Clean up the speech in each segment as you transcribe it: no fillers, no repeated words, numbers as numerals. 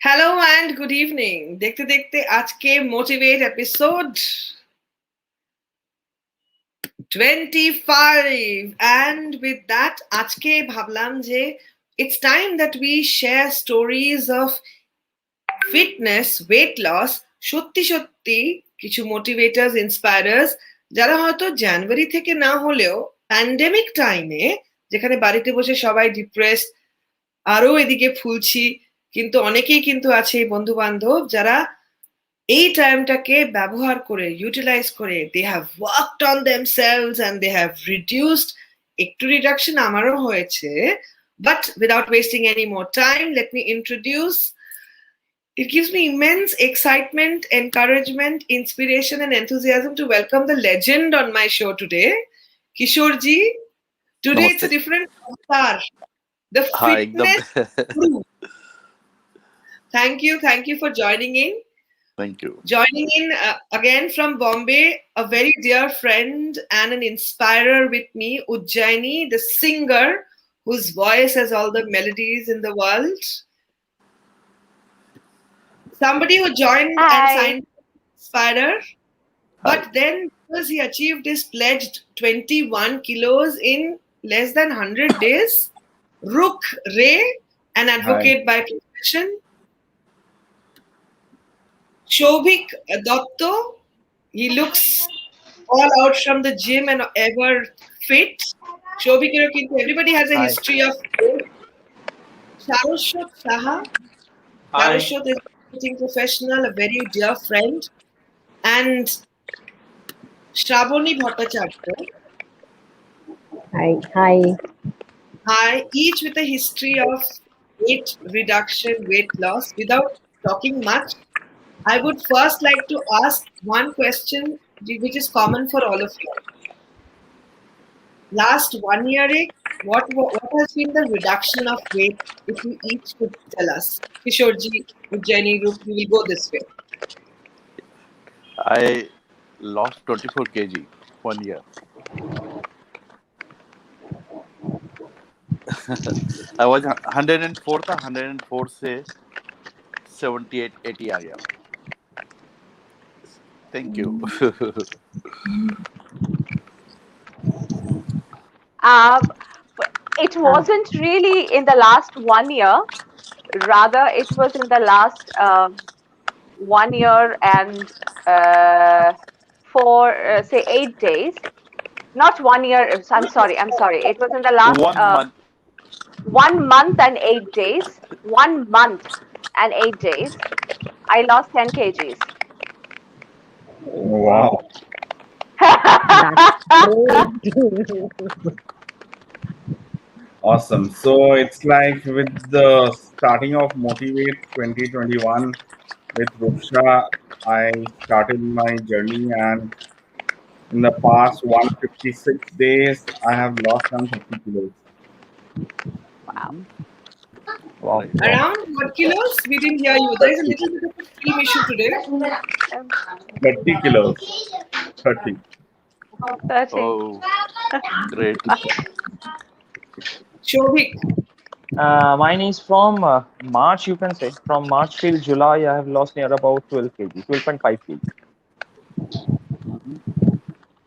Hello and good evening. দেখতে দেখতে আজকে motivate episode 25 and with that আজকে ভাবলাম যে it's time that we share stories of fitness, weight loss, সত্যি সত্যি কিছু মোটিভেটার্স ইন্সপায়ারার্স যারা হয়তো জানুয়ারি থেকে না হলেও প্যান্ডেমিক টাইমে যেখানে বাড়িতে বসে সবাই ডিপ্রেসড, আরো এদিকে ফুলছি, কিন্তু অনেকেই কিন্তু আছে বন্ধু বান্ধব যারা এই টাইমটাকে ব্যবহার করে ইউটিলাইজ করে they have worked on themselves and they have reduced. একটু রিডাকশন আমারও হয়েছে, but without wasting any more time let me introduce. It gives me immense excitement, encouragement, inspiration, and enthusiasm to welcome the legend on my show today, Kishorji. Today Namaste. it's a different avatar, the Hi, fitness guru. Thank you for joining in. Thank you. Joining in again from Bombay, a very dear friend and an inspirer with me, Ujjaini, the singer whose voice has all the melodies in the world. Somebody who joined and signed Inspirer, but then because he achieved his pledged 21 kilos in less than 100 days, Rook Ray, an advocate by profession. Shobhik Dotto, he looks all out from the gym and ever fit. Shobhik, everybody has a history of Sharushot Saha. Sharushot is a coaching professional, a very dear friend. And Shravani Bhattacharya. Hi, each with a history of weight reduction, weight loss. Without talking much, I would first like to ask one question which is common for all of you. Last 1 year, what has been the reduction of weight, if you each could tell us? Kishorji, Ujjaini, Roop, we will go this way. I lost 24 kg 1 year. I was 104 था, 104 से 78, 80 आ गया. Thank you. It wasn't really in the last 1 year. Rather, it was in the last 1 year and say 8 days. Not 1 year. I'm sorry. It was in the last 1 month. 1 month and 8 days. 1 month and 8 days. I lost 10 kgs. Wow. Awesome. So it's like with the starting of Motivate 2021 with Roopsha, I started my journey, and in the past 156 days, I have lost 150 kilos. Wow. Around what kilos? We didn't hear you. There is a little bit of a film issue today. 30 kilos. 30. 30. Oh, great. Shobhik. Mine is from March, you can say. From March till July, I have lost near about 12 kg, 12.5 kg.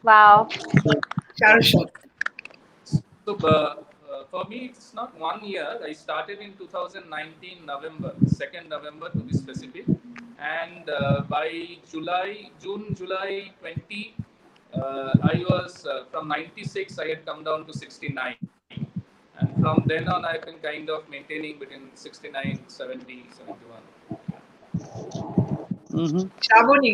Wow. Sharushot. So, for me, it's not 1 year. I started in 2019 November, 2nd November to be specific. And by June, July 20, I was from 96, I had come down to 69. And from then on, I've been kind of maintaining between 69, 70, 71. Shravani.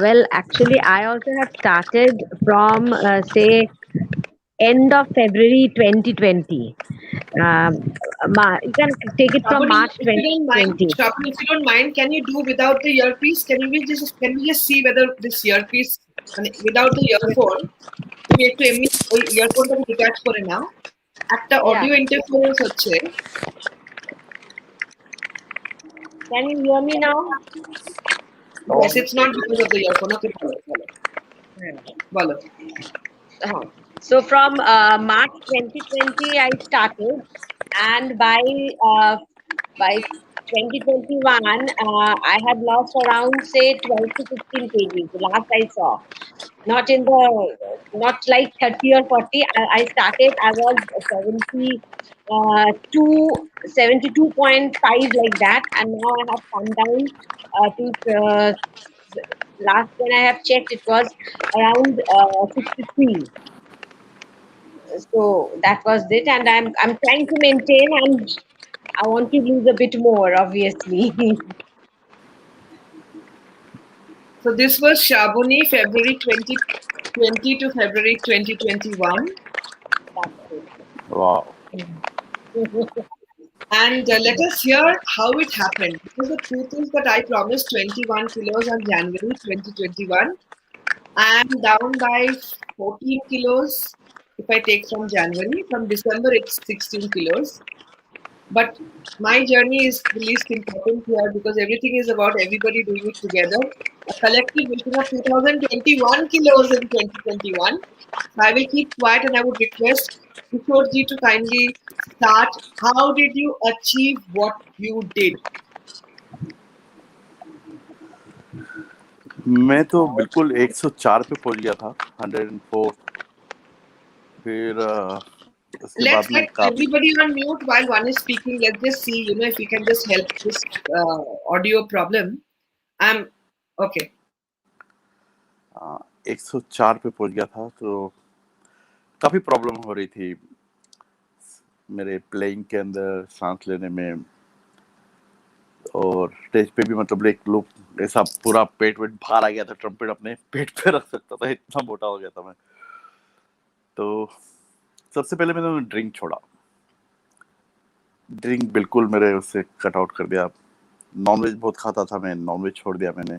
Well, actually, I also have started from, say, end of February 2020. You can take it from March 2020. Shravani, if you don't mind, can you do without the earpiece? Can we just see whether this earpiece, without the earphone, তুমি একটু এমনি ওই ইয়ারফোনটাকে detach করে নাও, একটা audio interference হচ্ছে। Can you hear me now? Yes, it's not because of the earphone. Okay, follow. So from March 2020, I started, and by 2021, I had lost around say 12 to 15 kg. The last I saw, not in the, not like 30 or 40. I started. I was 72.5 like that, and now I have come down to last when I have checked, it was around 63. So that was it, and I'm trying to maintain, and I want to lose a bit more, obviously. So this was Shabuni, February 2020 to February 2021. That's it. Wow. And let us hear how it happened. Because the truth is that I promised 21 kilos on January 2021. I am down by 14 kilos if I take from January. From December, it's 16 kilos. But my journey is the least important here because everything is about everybody doing it together. A collective vision of 2021 kilos in 2021. So I will keep quiet and I would request Kishorji to kindly start. How did you achieve what you did? मैं तो बिल्कुल 104 पे पहुंच गया था, 104. फिर उसके बाद Let's में get everybody on mute while one is speaking. Let's just see, if we can just help this audio problem. I'm okay. 104 पे पहुंच गया था, तो काफी प्रॉब्लम हो रही थी मेरे प्लेइंग के अंदर, सांस लेने में, और स्टेज पे भी मतलब एक लोग ऐसा पूरा पेट वेट बाहर आ गया था, ट्रम्पेट अपने पेट पे रख सकता था, इतना मोटा हो गया था मैं. तो सबसे पहले मैंने ड्रिंक छोड़ा. ड्रिंक बिल्कुल मेरे उससे कट आउट कर दिया. नॉनवेज बहुत खाता था मैं, नॉनवेज छोड़ दिया मैंने.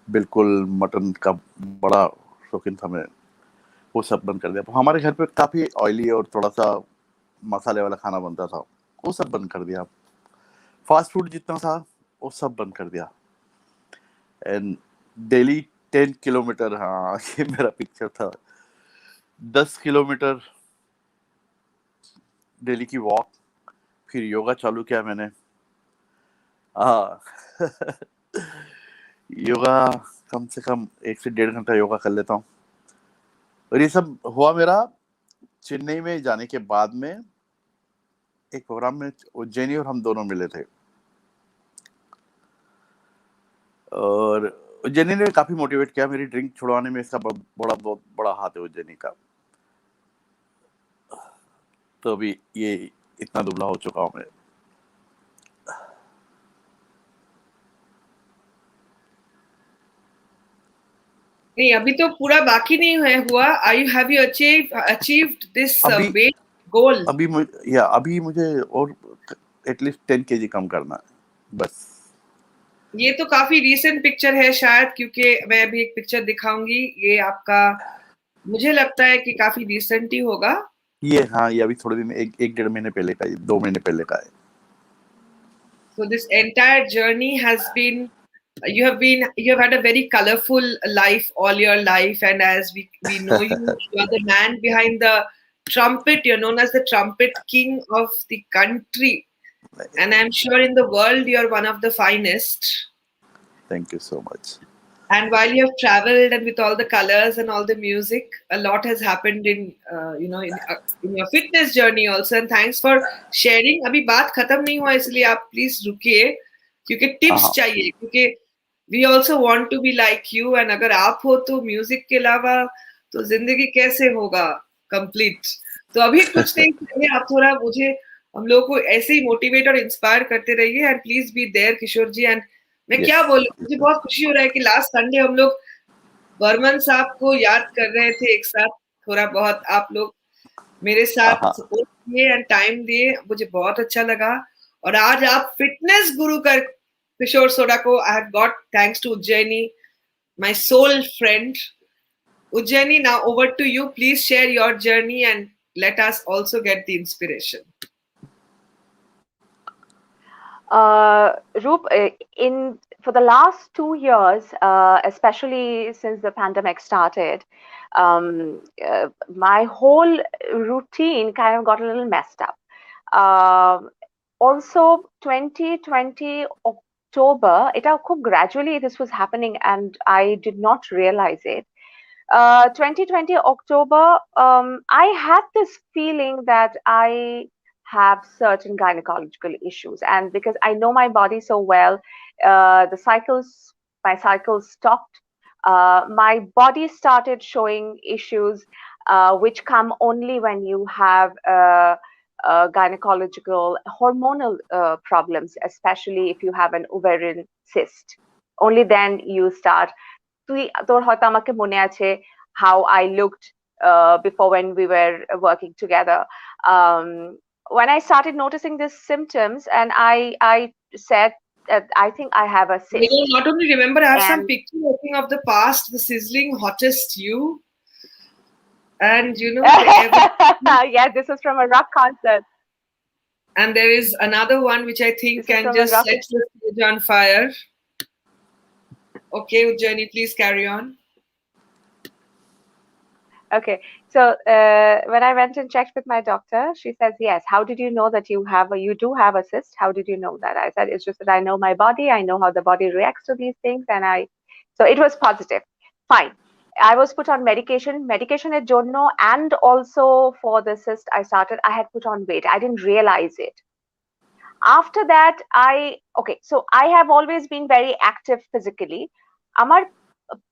बिल्कुल मटन का बड़ा शौकीन था मैं, वो सब बंद कर दिया. हमारे घर पे काफी ऑयली और थोड़ा सा मसाले वाला खाना बनता था, वो सब बंद कर दिया. फास्ट फूड जितना था वो सब बंद कर दिया. एंड डेली 10 किलोमीटर, हाँ ये मेरा पिक्चर था, 10 किलोमीटर डेली की वॉक. फिर योगा चालू किया मैंने. योगा कम से कम 1 से 1.5 घंटा योगा कर लेता हूँ. और ये सब हुआ मेरा चेन्नई में जाने के बाद में. एक प्रोग्राम में उज्जैनी और हम दोनों मिले थे, और उज्जैनी ने काफी मोटिवेट किया मेरी ड्रिंक छुड़वाने में. इसका बहुत बड़ा हाथ है उज्जैनी का. तो अभी ये इतना दुबला हो चुका हूँ मैं. नहीं, अभी तो पूरा बाकी नहीं हुआ. Have you achieved this weight goal? अभी मुझे और एटलीस्ट 10 kg कम करना है बस. ये तो काफी रीसेंट पिक्चर है शायद, क्योंकि मैं अभी एक पिक्चर दिखाऊंगी. ये आपका, मुझे लगता है कि काफी रीसेंट ही होगा. ये अभी थोड़े दिन, एक 1.5 महीने पहले का है, 2 महीने पहले का है. So this entire journey has been, you have had a very colorful life all your life, and as we know you, you are the man behind the trumpet. You're known as the trumpet king of the country, and I'm sure in the world you're one of the finest. Thank you so much. And while you have traveled and with all the colors and all the music, a lot has happened in your fitness journey also. And thanks for sharing. अभी बात खत्म नहीं हुआ, इसलिए आप please रुकिए, क्योंकि tips चाहिए, क्योंकि we also want to be like you. And अगर आप हो तो म्यूजिक के अलावा तो जिंदगी कैसे होगा complete. तो अभी कुछ नहीं चाहिए, आप थोड़ा मुझे, हम लोग को ऐसे ही मोटिवेट और इंस्पायर करते रहिए. And please be there Kishore ji. एंड मैं क्या बोलूं, मुझे बहुत खुशी हो रहा है कि लास्ट संडे हम लोग बर्मन साहब को याद कर रहे थे एक साथ. थोड़ा बहुत आप लोग मेरे साथ सपोर्ट किए एंड टाइम दिए, मुझे बहुत अच्छा लगा. और आज आप फिटनेस गुरु कर किशोर सोडा को, I have got thanks to Ujjaini, my soul friend. Ujjaini, now over to you. Please share your journey and let us also get the inspiration. Roop, for the last 2 years, especially since the pandemic started, my whole routine kind of got a little messed up. also 2020 October, gradually this was happening and I did not realize it. 2020 October, I had this feeling that I have certain gynecological issues, and because I know my body so well, my cycles stopped. My body started showing issues which come only when you have gynecological hormonal problems, especially if you have an ovarian cyst. Only then you start. তোর হয়তো আমাকে মনে আছে how I looked before when we were working together. When I started noticing these symptoms, and I said that I think I have a cyst. You not only remember, I have some And- pictures I think of the past, the sizzling hottest you, and yeah, this was from a rock concert. And there is another one which I think This is can from a just rock- set the stage on fire. Okay, Ujjani, please carry on. Okay, so when I went and checked with my doctor, she says, yes, how did you know that you do have a cyst? How did you know that? I said, it's just that I know my body, I know how the body reacts to these things, and so it was positive. Fine. I was put on medication at Jonno, and also for the cyst I had put on weight. I didn't realize it. After that, so I have always been very active physically. Amar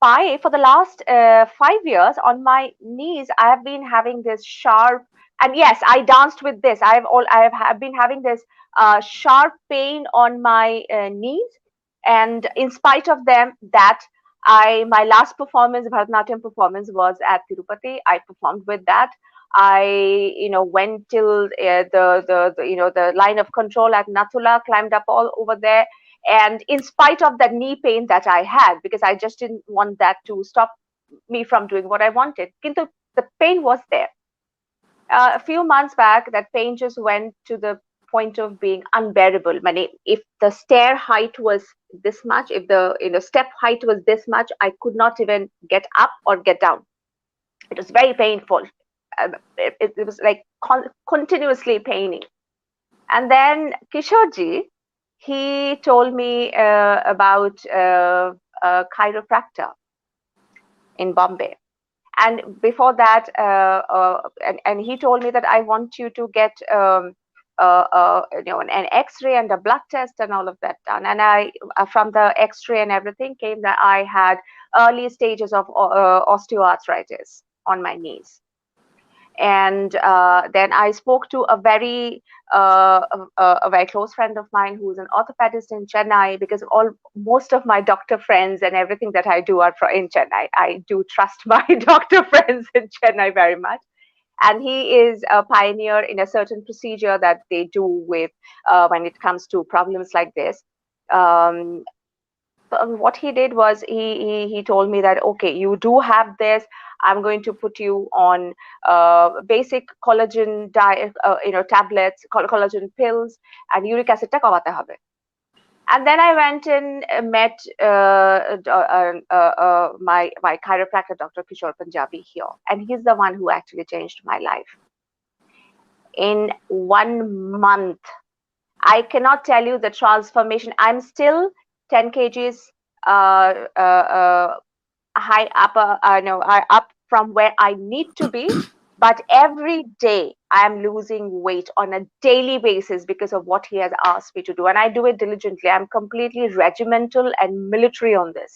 pie for the last 5 years on my knees, I have been having this sharp, and yes, I danced with this. I have been having this sharp pain on my knees, and in spite of them, my last performance, Bharatanatyam performance, was at Tirupati. I performed with that. I went till the line of control at Nathula, climbed up all over there. And in spite of that knee pain that I had, because I just didn't want that to stop me from doing what I wanted, the pain was there. A few months back, that pain just went to the point of being unbearable. If the stair height was this much, if the step height was this much, I could not even get up or get down. It was very painful. It was like continuously paining. And then Kishorji, he told me about a chiropractor in Bombay. And before that, and he told me that I want you to get an X-ray and a blood test and all of that done. And from the X-ray and everything came that I had early stages of osteoarthritis on my knees. And then I spoke to a very close friend of mine who's an orthopedist in Chennai, because most of my doctor friends and everything that I do are in Chennai. I do trust my doctor friends in Chennai very much. And he is a pioneer in a certain procedure that they do with when it comes to problems like this. What he did was he told me that, okay, you do have this. I'm going to put you on basic collagen diet, tablets, collagen pills, and uric acid ta kamate hobe. And then I went and met my chiropractor, Dr. Kishore Punjabi here, and he's the one who actually changed my life. In 1 month, I cannot tell you the transformation. I'm still 10 kgs high up from where I need to be, but every day I am losing weight on a daily basis because of what he has asked me to do, and I do it diligently. I'm completely regimental and military on this.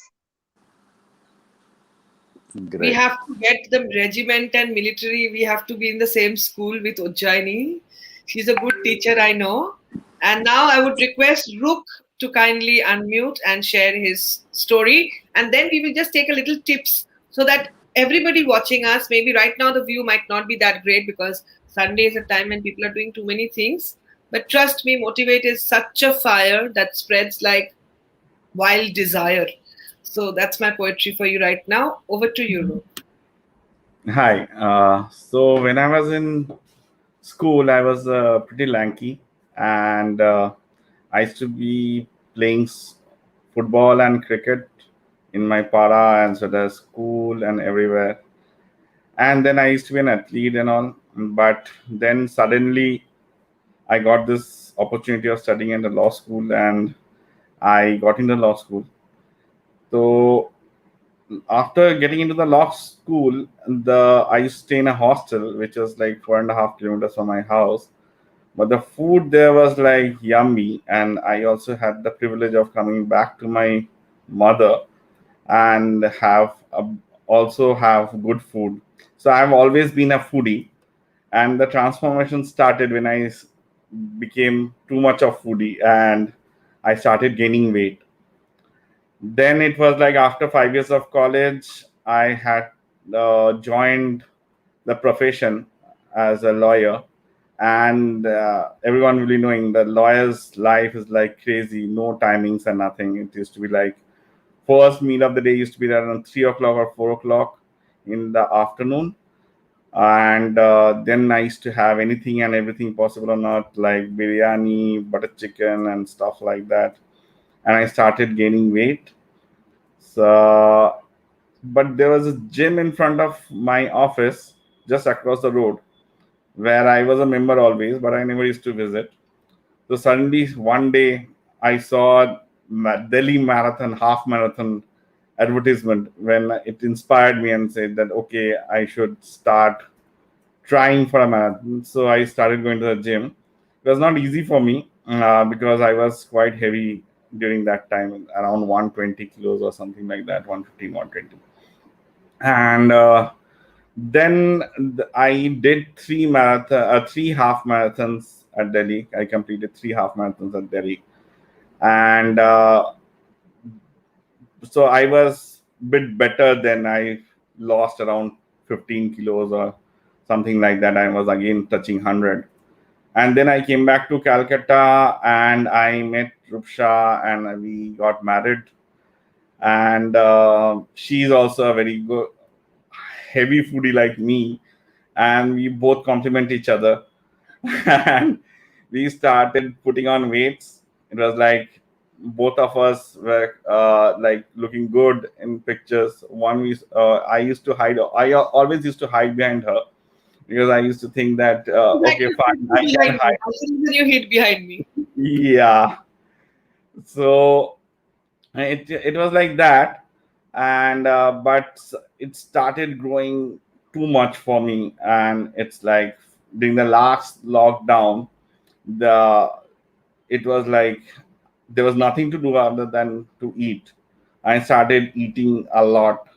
Great. We have to get the regiment and military. We have to be in the same school with Ujjani. She's a good teacher, I know. And now I would request Rook to kindly unmute and share his story. And then we will just take a little tips so that everybody watching us, maybe right now the view might not be that great because Sunday is a time when people are doing too many things. But trust me, Motivate is such a fire that spreads like wild desire. So that's my poetry for you right now. Over to you, Rook. Hi. So when I was in school, I was pretty lanky, and I used to be playing football and cricket in my para and so the school and everywhere. And then I used to be an athlete and all. But then suddenly I got this opportunity of studying in the law school, and I got into law school. So after getting into the law school, I used to stay in a hostel, which was like 4.5 kilometers from my house. But the food there was like yummy, and I also had the privilege of coming back to my mother and also have good food. So I've always been a foodie, and the transformation started when I became too much of foodie and I started gaining weight. Then it was like after 5 years of college, I had joined the profession as a lawyer, and everyone will be knowing the lawyer's life is like crazy, no timings and nothing. It used to be like first meal of the day used to be around 3 o'clock or 4 o'clock in the afternoon, and then I used to have anything and everything possible or not, like biryani, butter chicken, and stuff like that. And I started gaining weight. So, but there was a gym in front of my office just across the road where I was a member always, but I never used to visit. So suddenly one day I saw Delhi Marathon, half marathon advertisement, when it inspired me and said that, okay, I should start trying for a marathon. So I started going to the gym. It was not easy for me because I was quite heavy during that time, around 120 kilos or something like that, 115, 120. And then I did three half marathons at Delhi. I completed three half marathons at Delhi, and so I was a bit better. Then I lost around 15 kilos or something like that. I was again touching 100, and then I came back to Calcutta and I met Roopsha and we got married. And she's also a very good heavy foodie like me, and we both complement each other. And we started putting on weights. It was like both of us were like looking good in pictures. I used to hide. I always used to hide behind her because I used to think that okay, fine, I can hide. You hid behind me. Yeah. So it was like that, and but it started growing too much for me, and it's like during the last lockdown, the it was like there was nothing to do other than to eat. I started eating a lot,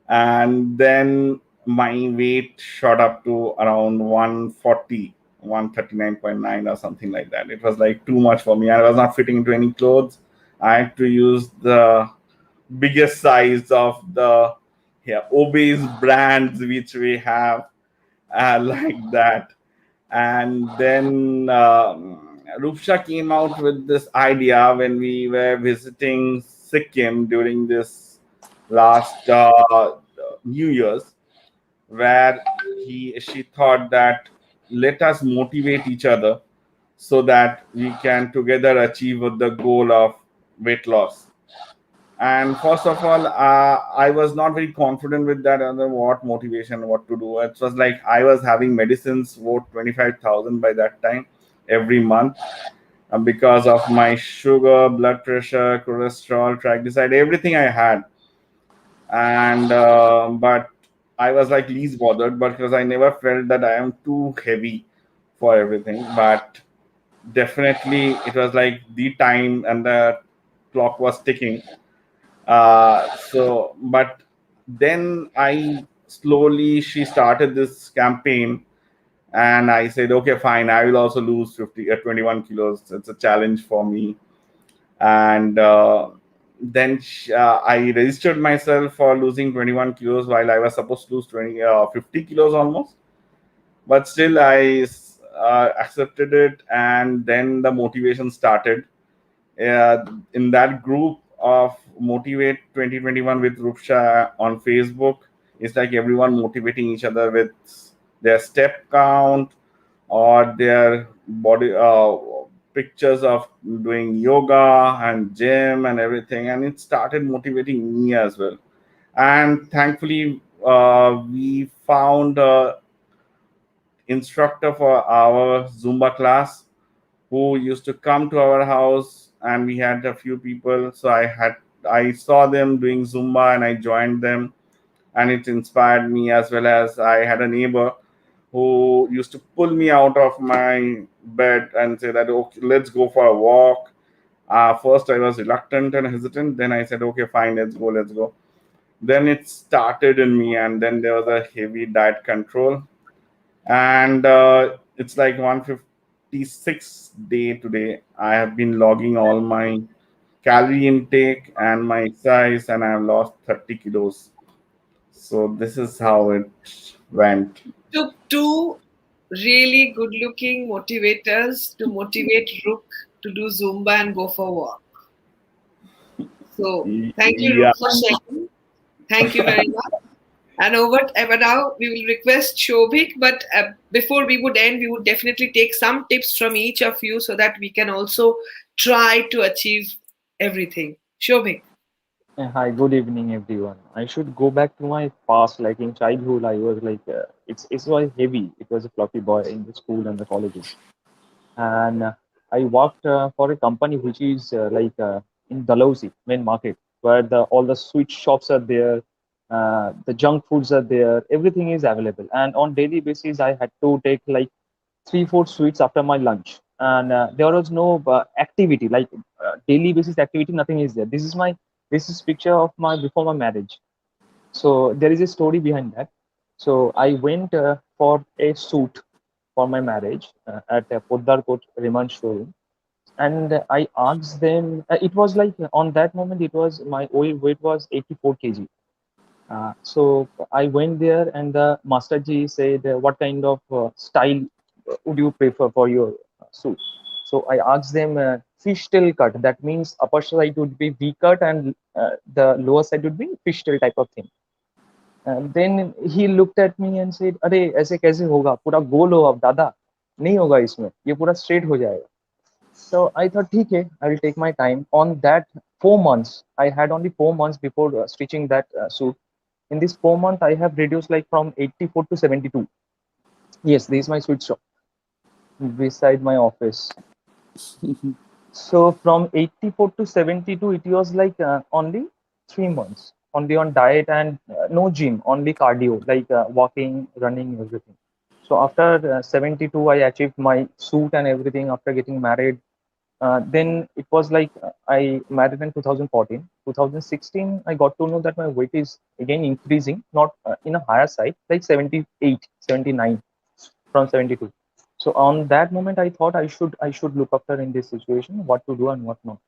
and then my weight shot up to around 140, 139.9 or something like that. It was like too much for me. I was not fitting into any clothes. I had to use the biggest size of the obese brands which we have, like that. And then Roopsha came out with this idea when we were visiting Sikkim during this last New Year's, where she thought that let us motivate each other so that we can together achieve the goal of weight loss. And first of all, I was not very confident with that, and what motivation, what to do. It was like I was having medicines worth 25,000 by that time every month, because of my sugar, blood pressure, cholesterol, triglyceride, everything I had. And but I was like least bothered because I never felt that I am too heavy for everything. But definitely, it was like the time and the clock was ticking. But then she started this campaign, and I said, okay, fine, I will also lose 21 kilos. It's a challenge for me. And then I registered myself for losing 21 kilos while I was supposed to lose 50 kilos almost. But still, I accepted it, and then the motivation started. In that group of Motivate 2021 with Roopsha on Facebook, it's like everyone motivating each other with their step count or their body pictures of doing yoga and gym and everything, and it started motivating me as well. And thankfully, we found a instructor for our Zumba class who used to come to our house, and we had a few people. So I saw them doing Zumba and I joined them, and it inspired me. As well as I had a neighbor who used to pull me out of my bed and say that, okay, let's go for a walk. First I was reluctant and hesitant, then I said, okay, fine, let's go. Then it started in me, and then there was a heavy diet control, and it's like 156 day today. I have been logging all my calorie intake and my exercise, and I have lost 30 kilos. So this is how it went. Took two really good looking motivators to motivate Rook to do Zumba and go for a walk. So thank you, Yeah. Rook, for sharing. Thank you very much. And over now, we will request Shobhik, but before we would end, we would definitely take some tips from each of you so that we can also try to achieve everything. Shobhik. Hi, good evening, everyone. I should go back to my past, like in childhood. I was like, it's was heavy. It was a fluffy boy in the school and the colleges, and I worked for a company which is in Dalhousie main market, where the all the sweet shops are there, the junk foods are there, everything is available, and on daily basis I had to take like 3 4 sweets after my lunch, and there was no activity like daily basis activity. Nothing is there. This is picture of my before my marriage. So there is a story behind that. So I went for a suit for my marriage at Poddar Court Remand showroom, and I asked them. It was like on that moment, it was my weight was 84 kg. So I went there, and the master ji said, "What kind of style would you prefer for your suit?" So I asked them, fishtail cut. That means upper side would be V cut, and the lower side would be fishtail type of thing. And then he looked at me and said, "अरे ऐसे कैसे होगा? पूरा गोल हो अब दादा, नहीं होगा इसमें. ये पूरा straight हो जाएगा." So I thought, ठीक है, I will take my time. On that 4 months, I had only 4 months before stitching that suit. In this 4 month, I have reduced like from 84 to 72. Yes, this is my sweet shop beside my office. So from 84 to 72, it was like only 3 months, only on diet and no gym, only cardio, like walking, running, everything. So after 72, I achieved my suit and everything after getting married. Then it was like I married in 2014. 2016, I got to know that my weight is again increasing, not in a higher side, like 78, 79 from 72. So on that moment, I thought I should look after in this situation, what to do and what not.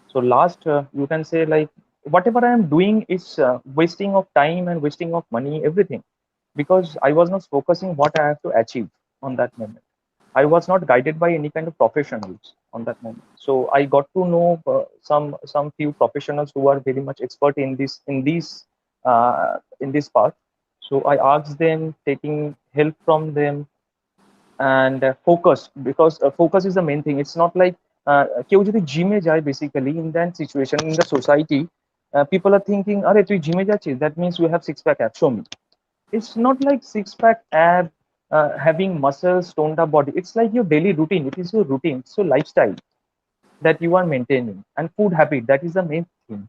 So last, you can say like whatever I am doing is wasting of time and wasting of money, everything, because I was not focusing what I have to achieve on that moment. I was not guided by any kind of professionals on that moment. So I got to know some few professionals who are very much expert in this path. So I asked them, taking help from them, and focus, because focus is the main thing. It's not like কেউ যদি জিমে যায় basically in that situation in the society, people are thinking, আরে তুই জিমে যাচ্ছিস, that means you have six pack abs, show me. It's not like six pack ab, having muscles, toned up body. It's like your daily routine. It is your routine. It's your lifestyle that you are maintaining, and food habit. That is the main thing.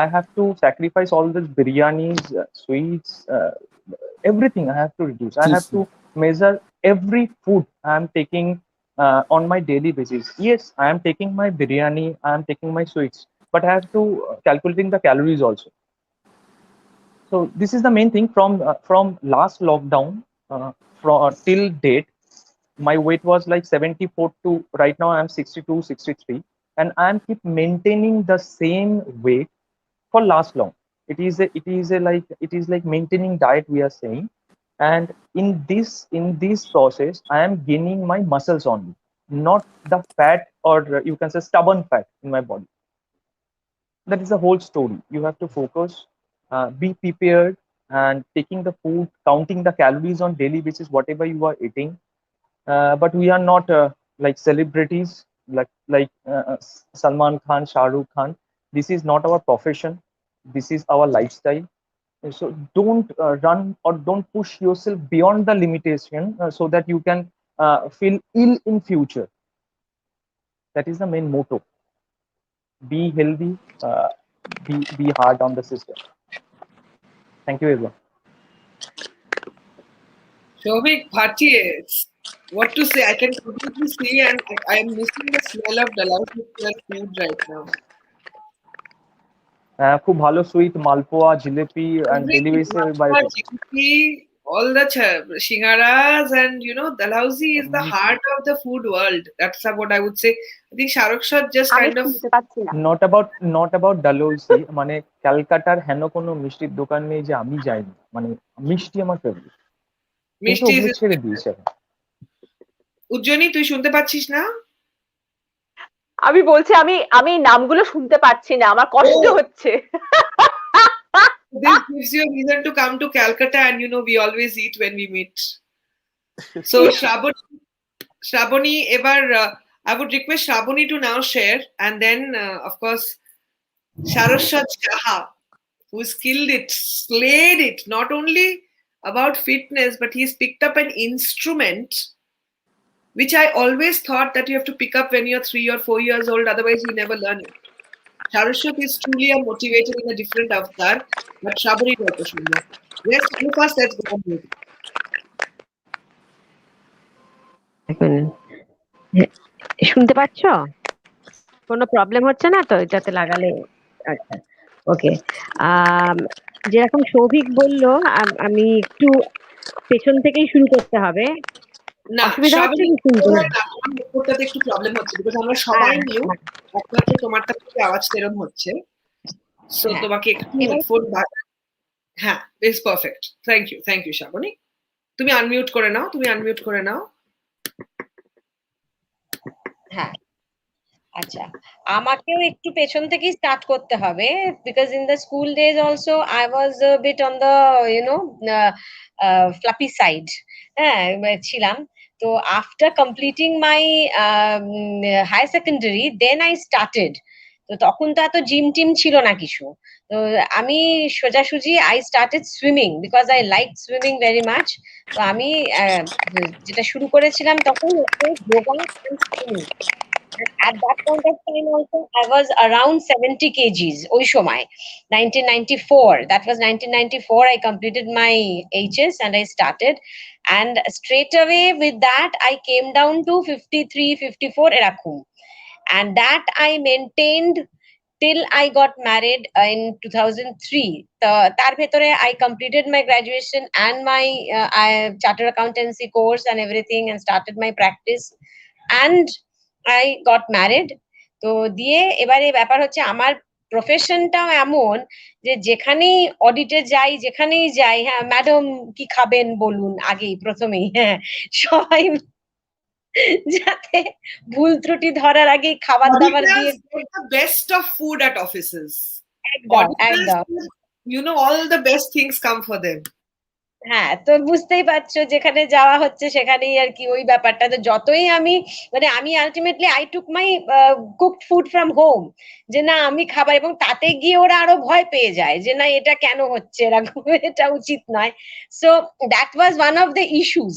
I have to sacrifice all the biryanis, sweets, everything. I have to reduce. I have to measure every food I am taking on my daily basis. Yes, I am taking my biryani, I am taking my sweets, but I have to calculating the calories also. So this is the main thing. From last lockdown, from till date, my weight was like 74 to right now I'm 62, 63, and I'm keep maintaining the same weight for last long. It is like maintaining diet, we are saying. And in this process, I am gaining my muscles only, not the fat, or you can say stubborn fat in my body. That is the whole story. You have to focus, be prepared, and taking the food, counting the calories on daily basis, whatever you are eating. But we are not like celebrities, like Salman Khan, Shah Rukh Khan. This is not our profession. This is our lifestyle. So don't run or don't push yourself beyond the limitation, so that you can feel ill in future. That is the main motto. Be healthy, be hard on the system. Thank you, everyone. Shobhik Bhatia, what to say? I can completely see, and I am missing the smell of Dalhousie Square food right now. খুব ভালো sweet malpua jalebi and daily basis by all the shingaras, and Dalhousie is the heart of the food world. That's what I would say. I think Shahrukh just kind of not about Dalhousie, মানে ক্যালকাটার হেন কোনো মিষ্টির দোকান নেই যে আমি যাইনি, মানে মিষ্টি আমার ফেভারিট, মিষ্টি ছেড়ে দিয়েছে। উজ্জয়িনী, তুই শুনতে পাচ্ছিস না? আমি বলছি আমি নামগুলো শুনতে পাচ্ছি না, আমার কষ্ট হচ্ছে। This gives you a reason to come to Calcutta, and we always eat when we meet. So Shravani, ever I would request Shravani to now share, and then of course Shahrukh Jaha, who skilled it, slayed it, not only about fitness, but he's picked up an instrument which I always thought that you have to pick up when you're 3 or 4 years old, otherwise you never learn it. Shahrukh is truly a motivator in a different avatar, but Shravani also Shunda. Yes, you first, let's go on with it. শুনতে পাচ্ছ? কোনো problem হচ্ছে না তো এটাতে লাগালে? আচ্ছা, ওকে। যেরকম সৌভিক বলল, আমি একটু পেছন থেকেই শুরু করতে হবে। না, অসুবিধা হচ্ছে কি শুনতে? ওটাতে একটু প্রবলেম হচ্ছে, বিকজ আমরা সবাই নিউ, একমাত্র তোমারটা থেকে আওয়াজ এরকম হচ্ছে, সো তোমাকে একটু হেডফোন, হ্যাঁ, it's perfect. Thank you Shrabani. তুমি আনমিউট করে নাও। হ্যাঁ, আচ্ছা, আমাকেও একটু পেছন থেকেই স্টার্ট করতে হবে, because in the school days also I was bit on the floppy side, হ্যাঁ ছিলাম। তো after completing my higher secondary, then I started. তো তখন তো এত জিম টিম ছিল না কিছু, তো আমি সোজাসুজি I started swimming, because I like swimming very much. তো আমি যেটা শুরু করেছিলাম তখন yoga and swimming. At that point of time also I was around 70 kgs ওই সময়, 1994, that was 1994 I completed my HS and I started, and straight away with that I came down to 53 54 এরকম, and that I maintained till I got married in 2003. তার ভেতরে I completed my graduation and my chartered accountancy course and everything, and started my practice, and I got married. তো দিয়ে এবারে ব্যাপার হচ্ছে আমার প্রফেশনটাও এমন যে যেখানেই অডিটে যাই, যেখানেই যাই, হ্যাঁ ম্যাডাম কি খাবেন বলুন আগেই প্রথমেই, হ্যাঁ সবাই যাতে ভুল ত্রুটি ধরার আগে খাবার দাবার দিয়ে, the best of food at offices. একদম all the best things come for them. হ্যাঁ, তো বুঝতেই পারছো যেখানে যাওয়া হচ্ছে সেখানেই আর কি ওই ব্যাপারটা। তো যতই আমি ultimately I took my cooked food from home, যে না আমি খাবার, এবং তাতে গিয়ে ওরা আরো ভয় পেয়ে যায় যে না এটা কেন হচ্ছে এরকম, এটা উচিত নয়। So that was one of the issues.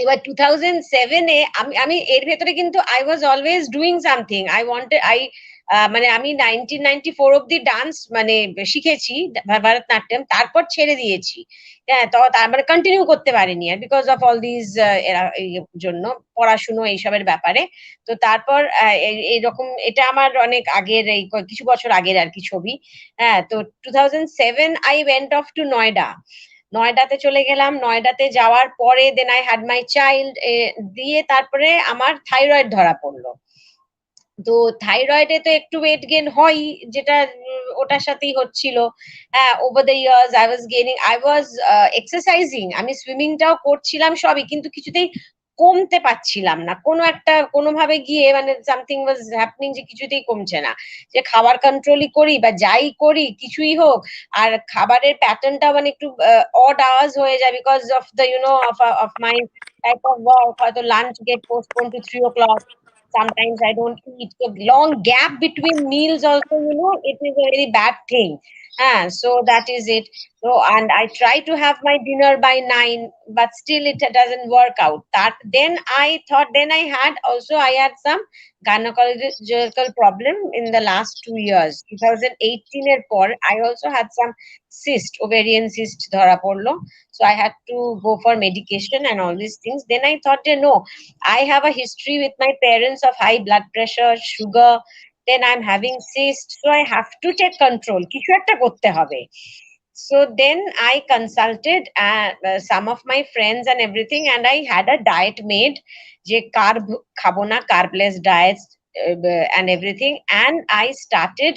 এবার 2007-এ আমি এর ভেতরে কিন্তু I was always doing something, মানে আমি 1994 অব্দি ডান্স মানে শিখেছি ভারতনাট্যম, তারপর ছেড়ে দিয়েছি। হ্যাঁ, তো তার মানে কন্টিনিউ করতে পারিনি আর, বিকজ অফ অল দিস জন্য পড়াশুনো এইসবের ব্যাপারে। তো তারপর এইরকম, এটা আমার অনেক আগের, এই কিছু বছর আগের আর কি ছবি। হ্যাঁ, তো 2007 I went off to Noida. নয়ডাতে চলে গেলাম। নয়ডাতে যাওয়ার পরে then I had my child, দিয়ে তারপরে আমার থাইরয়েড ধরা পড়লো। তো থাইরয়েডে তো একটু ওয়েট গেইন হয়, যেটা ওটার সাথেই হচ্ছিল। হ্যাঁ, over the years I was gaining, I was exercising, আমি সুইমিংটাও করছিলাম সবই, কিন্তু কিছুতেই কমতে পারছিলাম না। কোনোভাবে গিয়ে মানে সামথিং ওয়াজ হ্যাপনিং, যে কিছুতেই কমছে না। যে খাবার কন্ট্রোলই করি বা যাই করি কিছুই হোক, আর খাবারের প্যাটার্নটা মানে একটু অড আওয়ার্স হয়ে যায়, because of the of my type of work. হয়তো lunch get postpone to 3 o'clock. Sometimes I don't eat. A long gap between meals also, it is a very bad thing. So that is it. So, and I try to have my dinner by 9, but still it doesn't work out. That then I thought, then I had some gynecological problem in the last 2 years. 2018 I also had some ovarian cyst dhara porlo. So I had to go for medication and all these things. Then I thought, no, I have a history with my parents of high blood pressure, sugar, then I'm having cyst, so I have to take control. কিছু একটা করতে হবে. So then I consulted some of my friends and everything, and I had a diet made, যে carb খাবো না, carbless diets and everything, and I started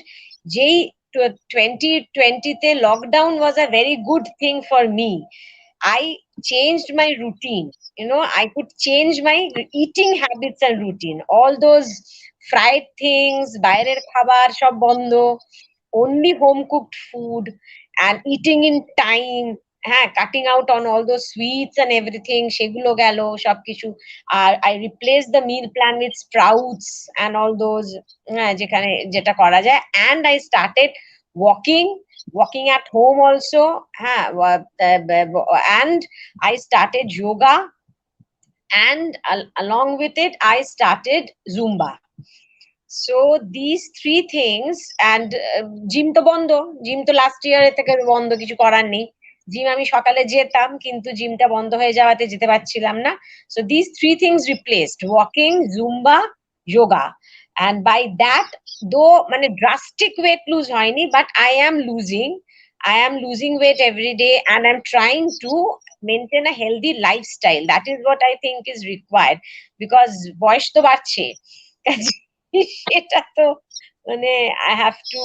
যেই 2020 lockdown was a very good thing for me. I changed my routine. I could change my eating habits and routine. All those fried things, বাইরের খাবার সব বন্ধ, only home cooked food and eating in time. Cutting out on all those sweets and everything, সেগুলো গেল সবকিছু। আর I replaced the meal plan with sprouts and all those, যেখানে যেটা করা যায়, and I started walking at home also, and I started yoga, and along with it I started Zumba. So these 3 things, and gym to bondo, gym to last year থেকে বন্ধ, কিছু করার নেই। Gym আমি সকালে যেতাম, কিন্তু জিমটা বন্ধ হয়ে যাওয়াতে যেতে পারছিলাম না। So these 3 things replaced: walking, Zumba, yoga. And by that, though মানে drastic weight lose হয়নি, but I am losing weight every day, and I'm trying to maintain a healthy lifestyle. That is what I think is required, because বয়স তো বাড়ছে, সেটা তো মানে I have to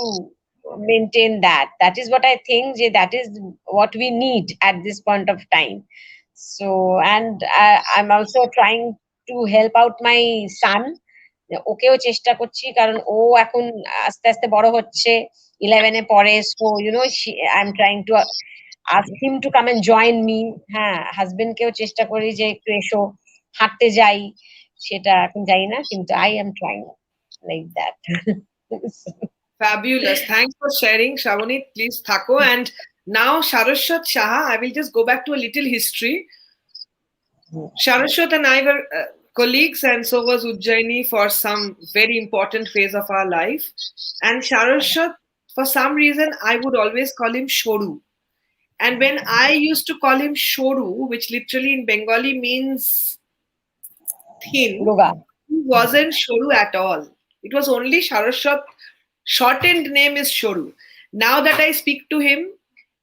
maintain that. That is what I think, that is what we need at this point of time. So, and I'm also trying to help out my son. ওকেও চেষ্টা করছি, কারণ ও এখন আস্তে আস্তে বড় হচ্ছে, 11 এ পড়ে। So I'm trying to ask him to come and join me. Husband কেও চেষ্টা করি যে একটু এসো, হাঁটতে যাই। সেটা এখন যাই না, কিন্তু I am trying like that. Fabulous. Thanks for sharing, Shravani. Please thako. And now Saraswat Shaha, I will just go back to a little history. Saraswat and I were colleagues, and so was Ujjaini for some very important phase of our life. And Saraswat, for some reason, I would always call him Shoru. And when I used to call him Shoru, which literally in Bengali means thin, he wasn't Shoru at all. It was only Saraswat. Shortened name is Shoru. Now that I speak to him,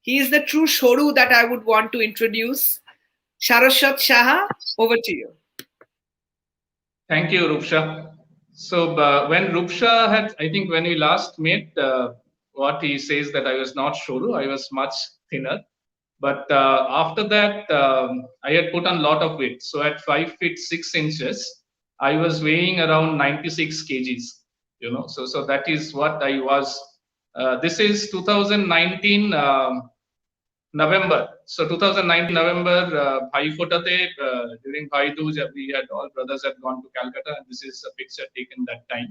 he is the true Shoru that I would want to introduce. Saraswat Shaha, over to you. Thank you, Roopsha. So when Roopsha I think when we last met, what he says that I was not Shoru, I was much thinner. But after that, I had put on a lot of weight. So at 5 feet 6 inches, I was weighing around 96 kgs. So that is what I was. This is 2019 November. So 2019 November, Bhai Fotate, during Bhai Dooj, we had all brothers had gone to Calcutta, and this is a picture taken that time.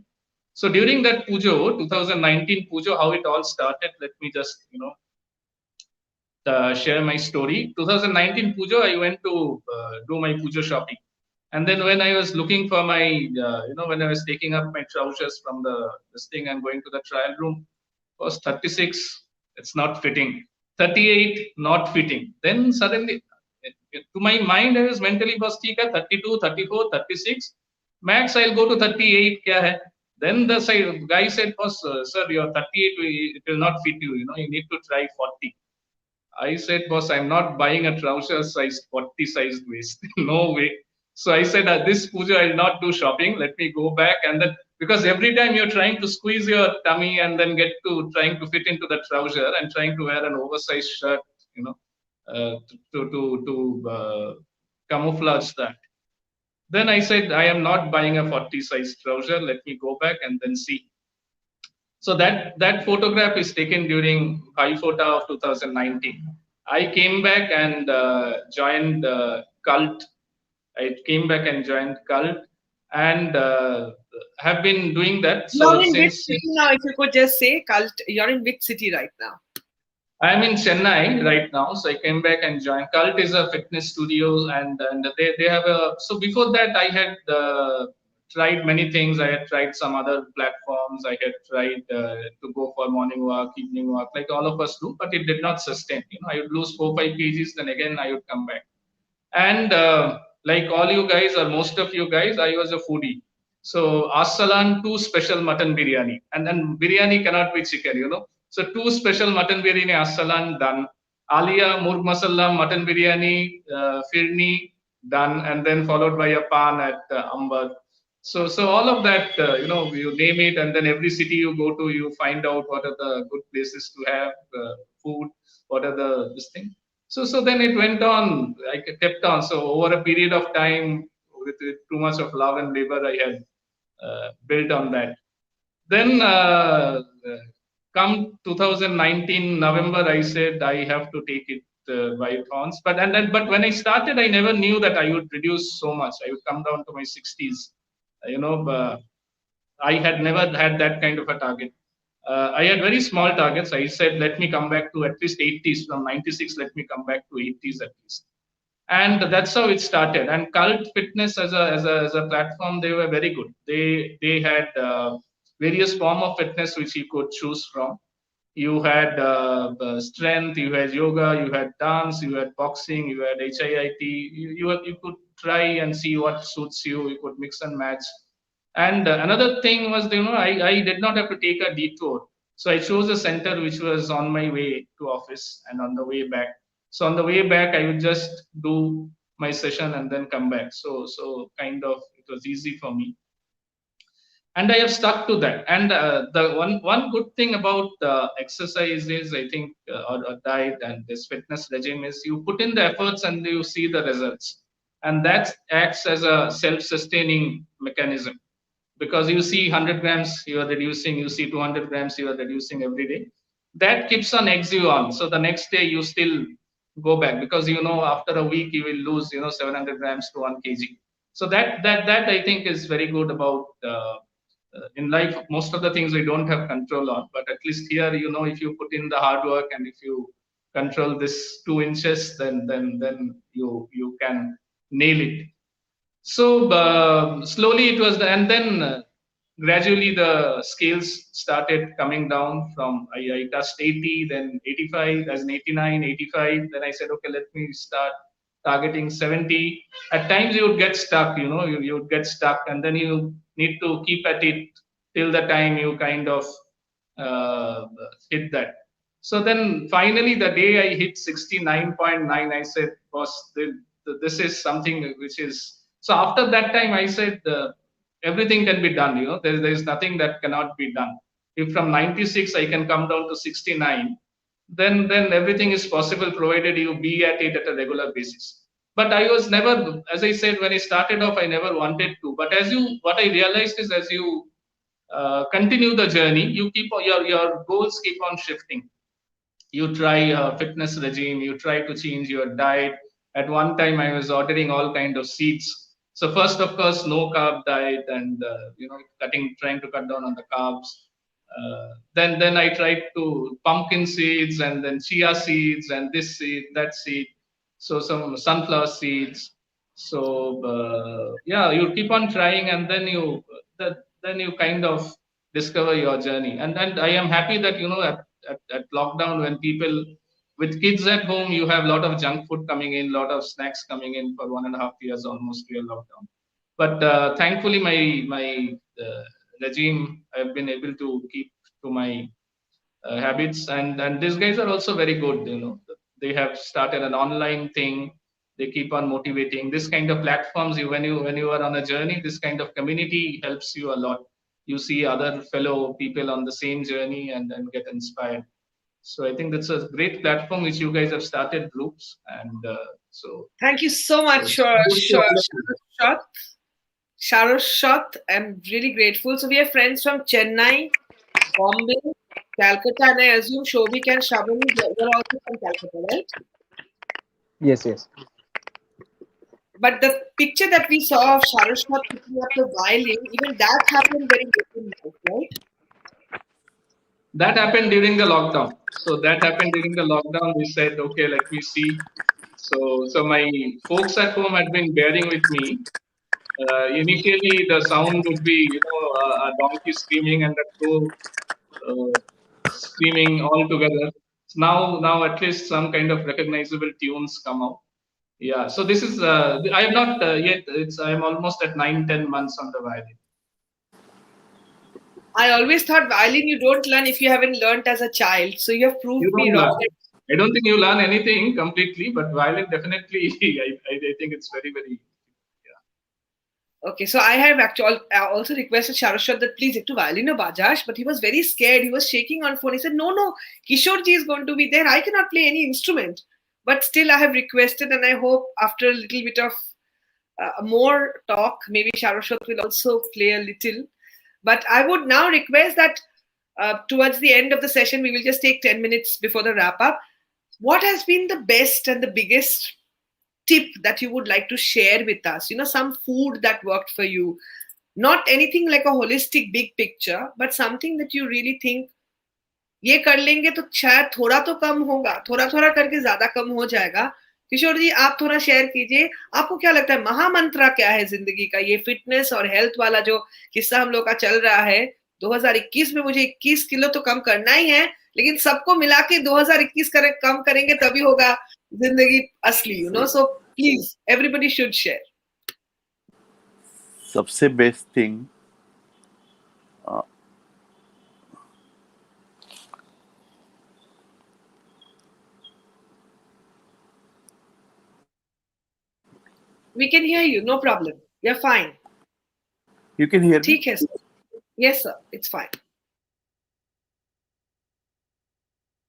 So during that Pujo, 2019 Pujo, how it all started, let me just share my story. 2019 Pujo, I went to do my Pujo shopping. And then when I was looking for my, when I was taking up my trousers from this thing and going to the trial room, was 36, it's not fitting. 38, not fitting. Then suddenly, to my mind, I was mentally, was 32, 34, 36. Max, I'll go to 38. Kya hai? Then the guy said, boss, sir, you're 38, it will not fit you. You need to try 40. I said, boss, I'm not buying a trouser size 40 sized waist. No way. So I said, this Puja, I'll not do shopping. Let me go back. And then, because every time you're trying to squeeze your tummy and then trying to fit into the trouser and trying to wear an oversized shirt, to camouflage that. Then I said, I am not buying a 40 size trouser. Let me go back and then see. So that photograph is taken during Bhai Phota of 2019. I came back and joined Cult. I came back and joined Cult, and have been doing that. So You're in which city now? If you could just say, Cult, you're in which city right now? I'm in Chennai right now, so I came back and joined. Cult is a fitness studio, and they have a. So before that, I had tried many things. I had tried some other platforms. I had tried to go for morning walk, evening walk, like all of us do, but it did not sustain. I would lose 4-5 kgs, then again I would come back. And like all you guys, or most of you guys, I was a foodie. So Asalan, two special mutton biryani. And then biryani cannot be chicken. So two special mutton biryani, Asalan, done. Alia, Murg Masala, mutton biryani, firni, done. And then followed by a pan at Amber. So all of that, you name it, and then every city you go to, you find out what are the good places to have food, what are this thing. So then it went on. I kept on. So over a period of time, with too much of love and labor, I had built on that. Then come 2019 November, I said I have to take it by thorns. But when I started, I never knew that I would reduce so much. I would come down to my 60s. I had never had that kind of a target. I had very small targets. I said, let me come back to at least 80s from 96. Let me come back to 80s at least, and that's how it started. And Cult Fitness as a platform, they were very good. They had various form of fitness which you could choose from. You had strength, you had yoga, you had dance, you had boxing, you had HIIT. You could try and see what suits you. You could mix and match. And another thing was, I did not have to take a detour. So I chose a center which was on my way to office and on the way back. So on the way back, I would just do my session and then come back. So kind of it was easy for me, and I have stuck to that. And the one good thing about exercise is, I think, or diet and this fitness regime is you put in the efforts and you see the results, and that acts as a self-sustaining mechanism, because you see 100 grams you are reducing, you see 200 grams you are reducing every day. That keeps on eggs you on. So the next day you still go back, because after a week you will lose 700 grams to 1 kg. So that I think is very good about in life. Most of the things we don't have control on, but at least here, if you put in the hard work and if you control this 2 inches, then you can nail it. So slowly it was, and then gradually the scales started coming down from, I touched 80, then 85, as an 89, 85. Then I said, okay, let me start targeting 70. At times you would get stuck, you would get stuck, and then you need to keep at it till the time you kind of uh, hit that. So then finally, the day I hit 69.9, I said, boss, this is something which is. So after that time, I said, everything can be done. There is nothing that cannot be done. If from 96 I can come down to 69, then everything is possible, provided you be at it at a regular basis. But I was never, as I said, when I started off, I never wanted to. But what I realized is, as you continue the journey, you keep your goals keep on shifting. You try a fitness regime, you try to change your diet. At one time I was ordering all kind of seeds. So first, of course, no carb diet, and trying to cut down on the carbs. Then I tried to pumpkin seeds, and then chia seeds, and this seed, that seed, so some sunflower seeds. So yeah, you keep on trying, and then you kind of discover your journey. And I am happy that at lockdown, when people with kids at home, you have a lot of junk food coming in, lot of snacks coming in for 1.5 years almost real lockdown. But thankfully, my regime, I've been able to keep to my habits, and these guys are also very good. They have started an online thing. They keep on motivating. This kind of platforms, when you are on a journey, this kind of community helps you a lot. You see other fellow people on the same journey and get inspired. So I think that's a great platform which you guys have started, groups, and so. Thank you so much, Sharoshot. I'm really grateful. So we have friends from Chennai, Bombay, Calcutta, and I assume Shobik and Shaban, they're also from Calcutta, right? Yes, yes. But the picture that we saw of Sharoshot picking up the violin, even that happened very late in life, right? That happened during the lockdown. So that happened during the lockdown. We said, okay, let me see. So my folks at home had been bearing with me. Initially, the sound would be, a donkey screaming and a crow screaming all together. Now at least some kind of recognizable tunes come out. Yeah. So this is I have not yet. I am almost at 9-10 months on the violin. I always thought violin you don't learn if you haven't learned as a child. So you have proved You me don't wrong. learn. I don't think you learn anything completely, but violin definitely. I think it's very very. Okay, so I have actually also requested Sharashad that please ektu violin or bajash, but he was very scared. He was shaking on phone. He said, no, Kishorji is going to be there. I cannot play any instrument. But still, I have requested, and I hope after a little bit of more talk, maybe Sharashad will also play a little. But I would now request that towards the end of the session, we will just take 10 minutes before the wrap up. What has been the best and the biggest tip that you would like to share with us? Some food that worked for you. Not anything like a holistic big picture, but something that you really think, ये कर लेंगे तो शायद थोड़ा तो कम होगा, थोड़ा थोड़ा करके ज्यादा कम हो जाएगा. किशोर जी, आप थोड़ा शेयर कीजिए. आपको क्या लगता है महामंत्र क्या है जिंदगी का? ये फिटनेस और हेल्थ वाला जो किस्सा हम लोग का चल रहा है, 2021 में मुझे 21 किलो तो कम करना ही है, लेकिन सबको मिला के 2021 कम करेंगे तभी होगा जिंदगी असली. So please everybody should share. सबसे best thing We can hear you, no problem. You're fine. You can hear me? ठीक है sir. Yes sir, it's fine.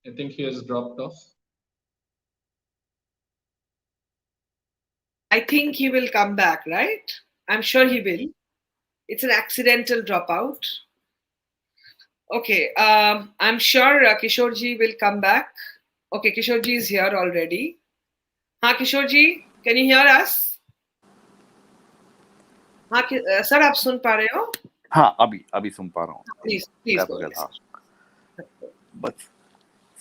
I think he has dropped off. I think he will come back, right? I'm sure he will. It's an accidental dropout. Okay, I'm sure Kishorji will come back. Okay, Kishorji is here already. Kishorji, can you hear us? Sir, आप सुन पा रहे हो? हाँ, अभी सुन पा रहा हूँ. Please go ahead. हाँ. बस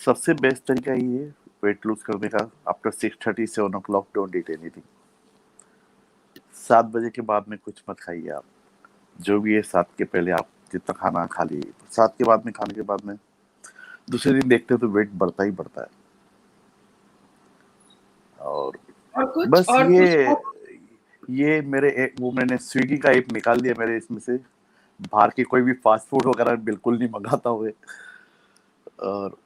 सबसे बेस्ट तरीका ये है वेट लूज करने का. After 6:30 7 o'clock don't eat anything. 7 बजे के बाद में कुछ मत खाइए आप. जो भी है 7 के पहले आप जितना खाना खा लीजिए. 7 के बाद में खाने के बाद में दूसरे दिन देखते हो तो वेट बढ़ता ही बढ़ता है. और बस ये मेरे वो मैंने स्विगी का ऐप निकाल दिया मेरे इसमें से. बाहर की कोई भी फास्ट फूड वगैरह बिल्कुल नहीं मंगाता हुए. और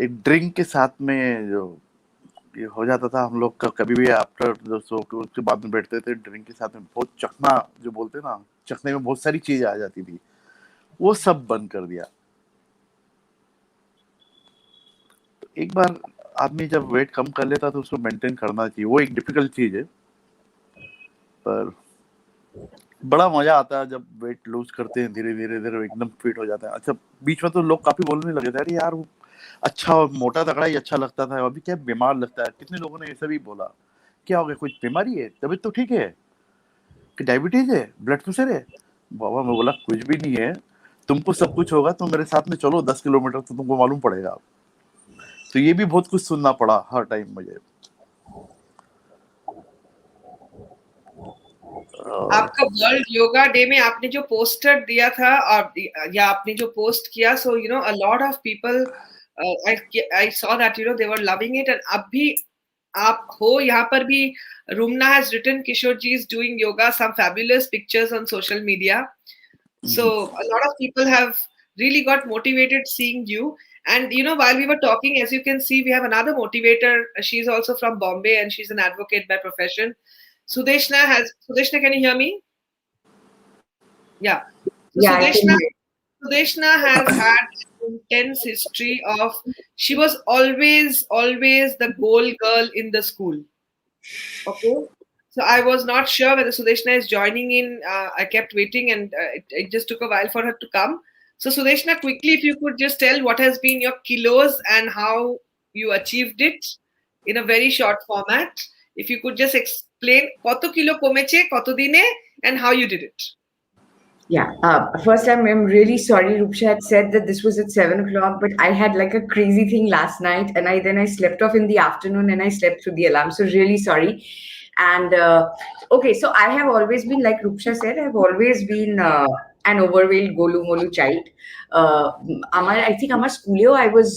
एक ड्रिंक के साथ में जो ये हो जाता था हम लोग का कभी भी आफ्टर जो सो के बाद में बैठते थे, ड्रिंक के साथ में बहुत चखना जो बोलते ना, चखने में बहुत सारी चीजें आ जाती थी, वो सब बंद कर दिया. तो एक बार आदमी जब वेट कम कर लेता तो उसको मेंटेन करना चाहिए. वो एक डिफिकल्ट चीज है पर बड़ा मजा आता है जब वेट लूज करते हैं. धीरे धीरे एकदम फिट हो जाते हैं. अच्छा, बीच में तो लोग काफी बोलने लगे थे, अरे यार वो अच्छा मोटा तगड़ा ही अच्छा लगता था, अभी क्या बीमार लगता है. कितने लोगों ने ऐसा भी बोला, क्या हो गया, कुछ बीमारी है, तबीयत तो ठीक है, कि डायबिटीज है, ब्लड प्रेशर है. बाबा मैं बोला कुछ भी नहीं है, तुमको सब कुछ होगा तो मेरे साथ में चलो 10 किलोमीटर तो तुमको मालूम पड़ेगा. तो ये भी बहुत कुछ सुनना पड़ा हर टाइम मुझे. आपका वर्ल्ड योगा डे में आपने जो पोस्टर दिया था और या आपने जो पोस्ट किया, so a lot of people I saw that they were loving it. And अब भी आप हो यहाँ पर भी. Rumna has written Kishore ji is doing yoga, some fabulous pictures on social media. So a lot of people have really got motivated seeing you. And while we were talking, as you can see, we have another motivator. She's also from Bombay and she's an advocate by profession. Sudeshna, can you hear me? Yeah. So Sudeshna has had an intense history of, she was always the goal girl in the school. Okay. So I was not sure whether Sudeshna is joining in. I kept waiting and it just took a while for her to come. So Sudeshna, quickly, if you could just tell what has been your kilos and how you achieved it in a very short format. If you could just explain koto kilo komeche, koto dine, and how you did it. Yeah. First, I'm really sorry. Roopsha had said that this was at 7 o'clock, but I had like a crazy thing last night, and I slept off in the afternoon, and I slept through the alarm. So really sorry. And okay, so I have always been, like Roopsha said, I've always been an overweight golu molu child. I think আমার স্কুলেও I was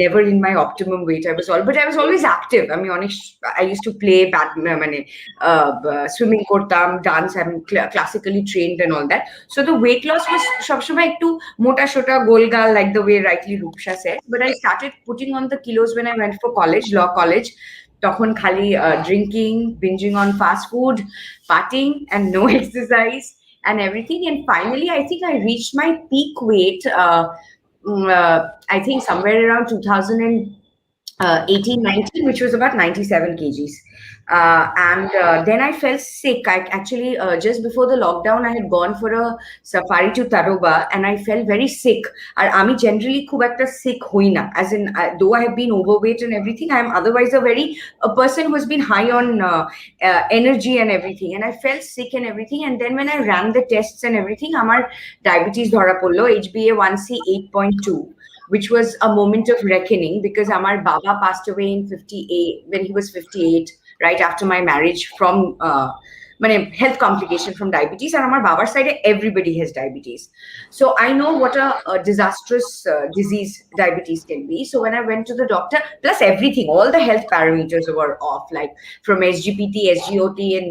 never in my optimum weight. But I was always active. I mean, honest, I used to play swimming করতাম, dance. I'm classically trained and all that. So the weight loss was সবসময় একটু মোটা সোটা গোলগাল, like the way rightly Roopsha said. But I started putting on the kilos when I went for college, law college. তখন খালি drinking, binging on fast food, partying, and no exercise and everything. And finally, I think I reached my peak weight, I think somewhere around 2018, 19, which was about 97 kgs. And then I fell sick. I actually, just before the lockdown, I had gone for a safari to Taroba, and I felt very sick. আমি generally খুব একটা sick হই না, as in though I have been overweight and everything, I am otherwise a person who has been high on energy and everything, and I felt sick and everything. And then when I ran the tests and everything, আমার diabetes ধরা পড়লো, HbA1c 8.2, which was a moment of reckoning, because Amar Baba passed away in 58 when he was 58, right after my marriage, from health complication from diabetes. And Amar Baba's side, everybody has diabetes. So I know what a disastrous disease diabetes can be. So when I went to the doctor, plus everything, all the health parameters were off, like from SGPT, SGOT, and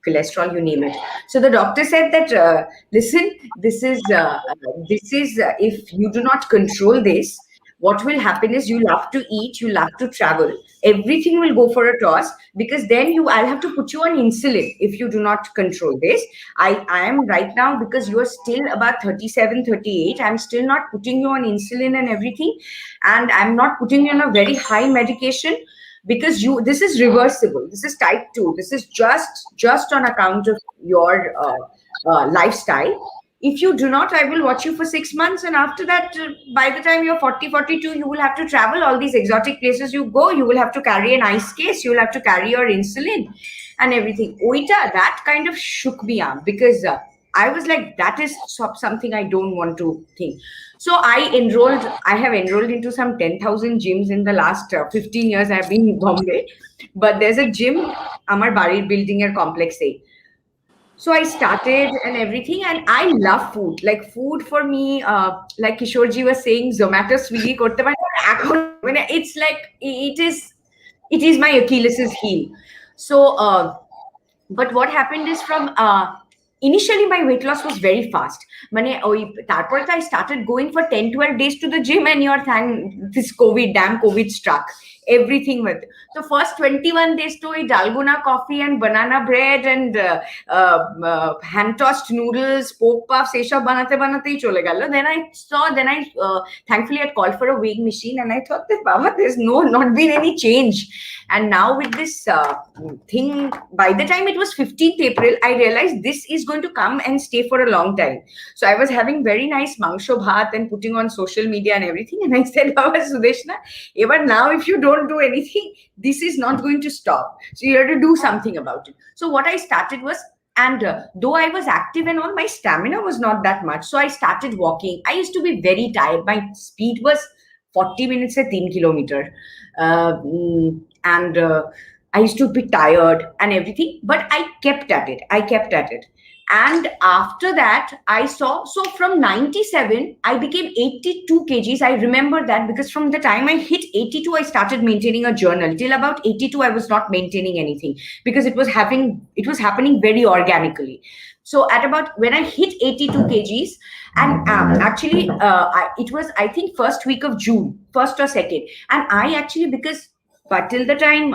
cholesterol, you name it. So the doctor said that, listen, this is if you do not control this, what will happen is you'll have to eat, you'll have to travel, everything will go for a toss, because then I'll have to put you on insulin if you do not control this. I am right now, because you are still about 37, 38, I'm still not putting you on insulin and everything, and I'm not putting you on a very high medication, because this is reversible. This is type 2. This is just on account of your lifestyle. If you do not, I will watch you for 6 months, and after that, by the time you're 40, 42, you will have to travel all these exotic places you go. You will have to carry an ice case. You will have to carry your insulin and everything. Oita, that kind of shook me up, because I was like, that is something I don't want to think. So I have enrolled into some 10,000 gyms in the last 15 years I've been in Bombay. But there's a gym, Amar Barir building a complex A. So I started and everything, and I love food. Like food for me, like Kishorji was saying, Zomato, Swiggy, korte pari. It's like, it is my Achilles' heel. So, but what happened is, from initially my weight loss was very fast. I started going for 10-12 days to the gym, and this damn COVID struck. Everything with the first 21 days to dalgona coffee and banana bread and hand tossed noodles, pork puffs, esha banate chole gelo. Then I thankfully had called for a weighing machine, and I thought that, Baba, there's not been any change. And now with this thing, by the time it was 15th April, I realized this is going to come and stay for a long time. So I was having very nice mangsho bhat and putting on social media and everything, and I said, Baba Sudeshna, even now if you don't do anything, this is not going to stop. So you have to do something about it. So what I started was, and though I was active and all, my stamina was not that much. So I started walking. I used to be very tired. My speed was 40 minutes at 3 kilometers. And I used to be tired and everything, but I kept at it. And after that, I saw, so from 97, I became 82 kgs. I remember that, because from the time I hit 82, I started maintaining a journal. Till about 82, I was not maintaining anything, because it was happening very organically. So at about, when I hit 82 kgs, and actually, it was, I think, first week of June, 1st or 2nd. And I actually, but till the time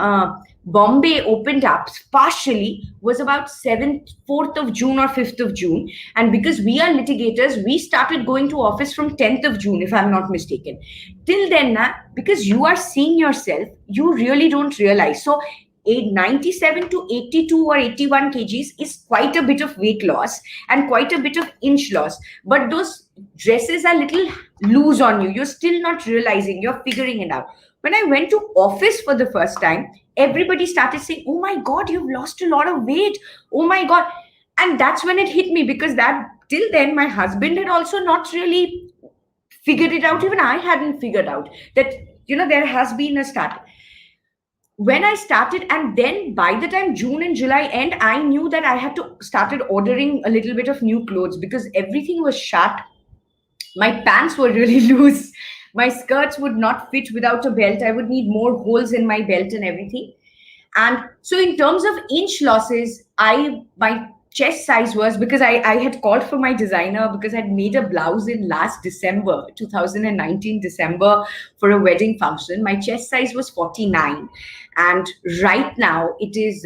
Bombay opened up partially was about 4th of June or 5th of June. And because we are litigators, we started going to office from 10th of June, if I'm not mistaken. Till then, because you are seeing yourself, you really don't realize. So 97 to 82 or 81 kgs is quite a bit of weight loss and quite a bit of inch loss. But those dresses are little loose on you. You're still not realizing, you're figuring it out. When I went to office for the first time, everybody started saying, oh my God, you've lost a lot of weight. Oh my God. And that's when it hit me, because that till then my husband had also not really figured it out. Even I hadn't figured out that, there has been a start. When I started, and then by the time June and July end, I knew that I had to started ordering a little bit of new clothes, because everything was shut. My pants were really loose. My skirts would not fit without a belt. I would need more holes in my belt and everything. And so in terms of inch losses, my chest size was, because I had called for my designer, because I'd made a blouse in last December, 2019 December, for a wedding function. My chest size was 49. And right now it is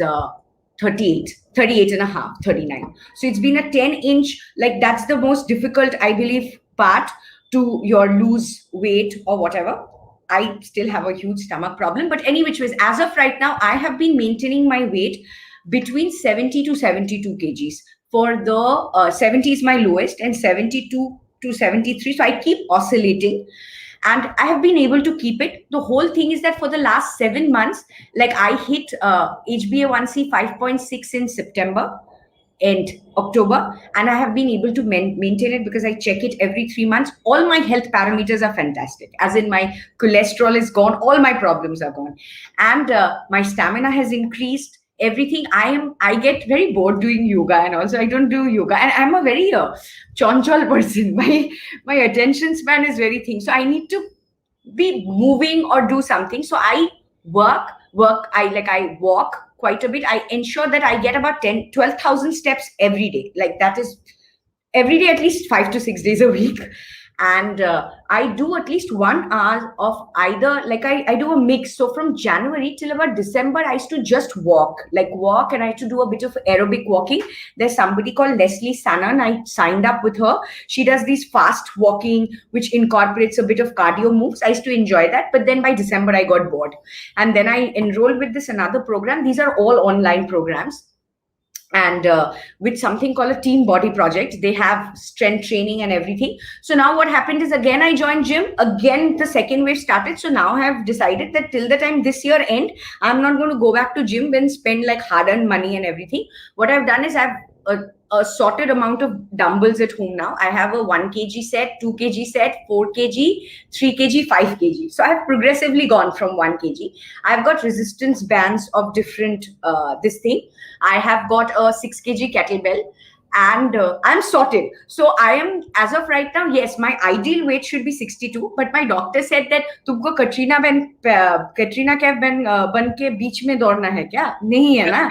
38 and a half, 39. So it's been a 10-inch, like that's the most difficult, I believe, part to your lose weight or whatever. I still have a huge stomach problem, but any which ways, as of right now, I have been maintaining my weight between 70 to 72 kgs. For the 70 is my lowest, and 72 to 73. So I keep oscillating, and I have been able to keep it. The whole thing is that for the last 7 months, like I hit HbA1c 5.6 in September and October, and I have been able to maintain it because I check it every 3 months. All my health parameters are fantastic, as in my cholesterol is gone, all my problems are gone, and my stamina has increased. Everything. I get very bored doing yoga, and also I don't do yoga, and I'm a very chonchol person. My attention span is very thin, so I need to be moving or do something. So I work. I walk quite a bit. I ensure that I get about 12,000 steps every day. Like that is every day, at least 5 to 6 days a week. And I do at least 1 hour of either, like I do a mix. So from January till about December, I used to just walk, and I had to do a bit of aerobic walking. There's somebody called Leslie Sanan. I signed up with her. She does these fast walking, which incorporates a bit of cardio moves. I used to enjoy that. But then by December, I got bored. And then I enrolled with this another program. These are all online programs. And with something called a team body project, they have strength training and everything. So now what happened is, again, I joined gym. Again, the second wave started. So now I have decided that till the time this year end, I'm not going to go back to gym and spend like hard-earned money and everything. What I've done is I've a sorted amount of dumbbells at home now. I have a 1 kg set, 2 kg set, 4 kg, 3 kg, 5 kg. So I've progressively gone from 1 kg. I've got resistance bands of different this thing. I have got a 6 kg kettlebell, and I'm sorted. So I am, as of right now, yes, my ideal weight should be 62, but my doctor said that तुमको कटरीना कैफ बन के बीच में दौड़ना है क्या? नहीं है ना?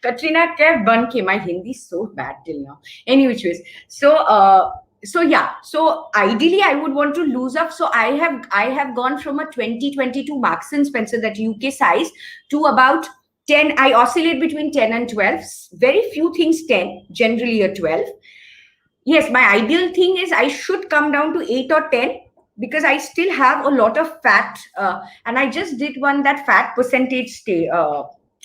Katrina Kaif Banke. My Hindi is so bad till now. Any which ways. So yeah. So ideally, I would want to lose up. So I have gone from a 2022 Marks and Spencer, that UK size, to about 10. I oscillate between 10 and 12. Very few things 10. Generally a 12. Yes, my ideal thing is I should come down to 8 or 10. Because I still have a lot of fat, and I just did that fat percentage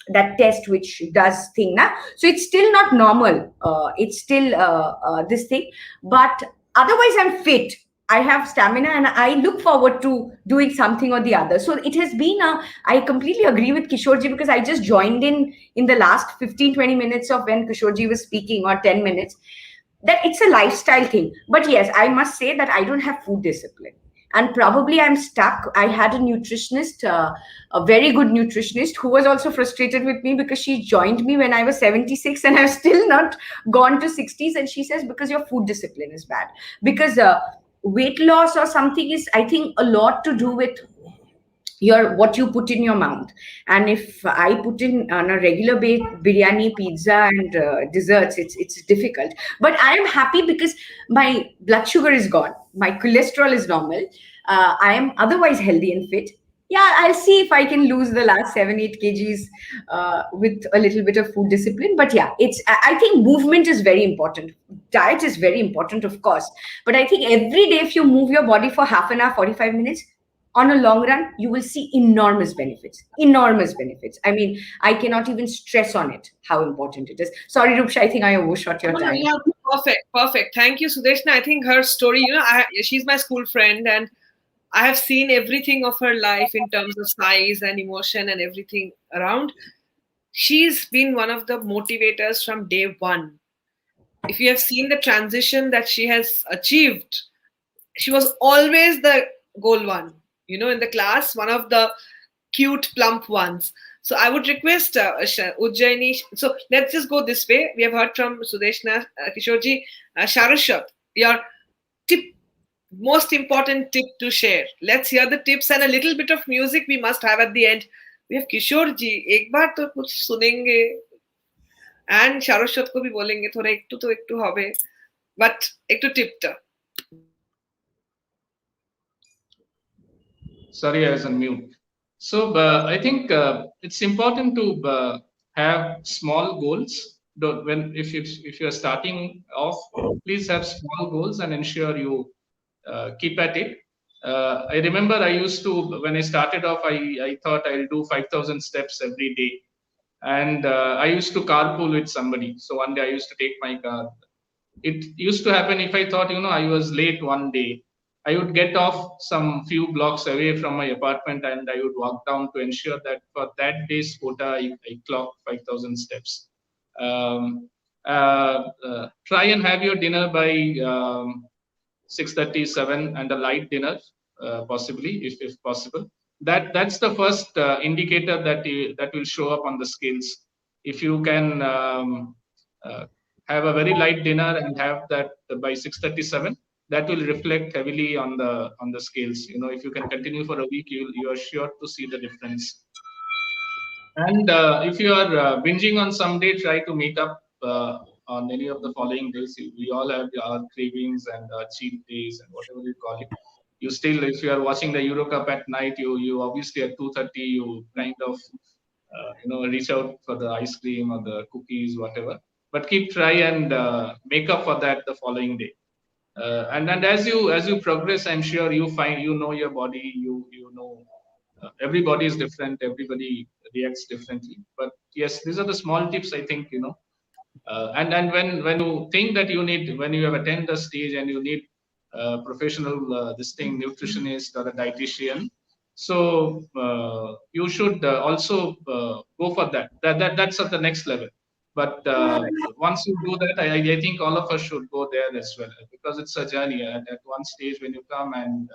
that test which does thing now. So it's still not normal. It's still this thing, but otherwise I'm fit. I have stamina, and I look forward to doing something or the other. So it has been I completely agree with Kishorji, because I just joined in the last 15-20 minutes of when Kishorji was speaking, or 10 minutes, that it's a lifestyle thing. But yes, I must say that I don't have food discipline. And probably I'm stuck. I had a nutritionist, a very good nutritionist, who was also frustrated with me because she joined me when I was 76 and I've still not gone to 60s. And she says, because your food discipline is bad. Because weight loss or something is, I think, a lot to do with what you put in your mouth. And if I put in on a regular base biryani, pizza, and desserts, it's difficult. But I am happy because my blood sugar is gone, my cholesterol is normal, I am otherwise healthy and fit. Yeah, I'll see if I can lose the last 7-8 kgs with a little bit of food discipline. But yeah, I think movement is very important. Diet is very important, of course. But I think every day, if you move your body for half an hour, 45 minutes, on a long run, you will see enormous benefits. Enormous benefits. I mean, I cannot even stress on it how important it is. Sorry, Roopsha, I think I overshot your time. Yeah, perfect. Thank you, Sudeshna. I think her story, she's my school friend, and I have seen everything of her life in terms of size and emotion and everything around. she's been one of the motivators from day one. If you have seen the transition that she has achieved, she was always the goal one, in the class, one of the cute, plump ones. So I would request Ujjaini. So let's just go this way. We have heard from Sudeshna, Kishorji, Sharashat, your tip, most important tip to share. Let's hear the tips and a little bit of music we must have at the end. We have Kishorji. एक बार तो कुछ सुनेंगे. And Sharashat को भी बोलेंगे थोड़ा एकटू तो एकटू होवे. But एकटू tip टा. Sorry, I was on mute. So I think it's important to have small goals. If you are starting off, please have small goals and ensure you keep at it. I remember I used to, when I started off, I thought I'll do 5,000 steps every day, and I used to carpool with somebody. So one day I used to take my car. It used to happen if I thought, I was late one day, I would get off some few blocks away from my apartment and I would walk down to ensure that for that day's quota, I clocked 5,000 steps. Try and have your dinner by 6:37 and a light dinner, possibly, if possible. That's the first indicator that will show up on the scales. If you can have a very light dinner and have that by 6:37, that will reflect heavily on the scales. If you can continue for a week, you are sure to see the difference. And if you are binging on some day, try to meet up on any of the following days. We all have our cravings and cheat days and whatever you call it. You still, if you are watching the Euro Cup at night, you obviously at 2:30 you kind of reach out for the ice cream or the cookies, whatever. But try and make up for that the following day. And as you progress, I'm sure you find your body. You know everybody is different. Everybody reacts differently. But yes, these are the small tips I think. And when you think that when you have attended a stage and you need professional nutritionist or a dietitian, so you should also go for that. That's at the next level. But once you do that, I think all of us should go there as well, because it's a journey. At one stage, when you come and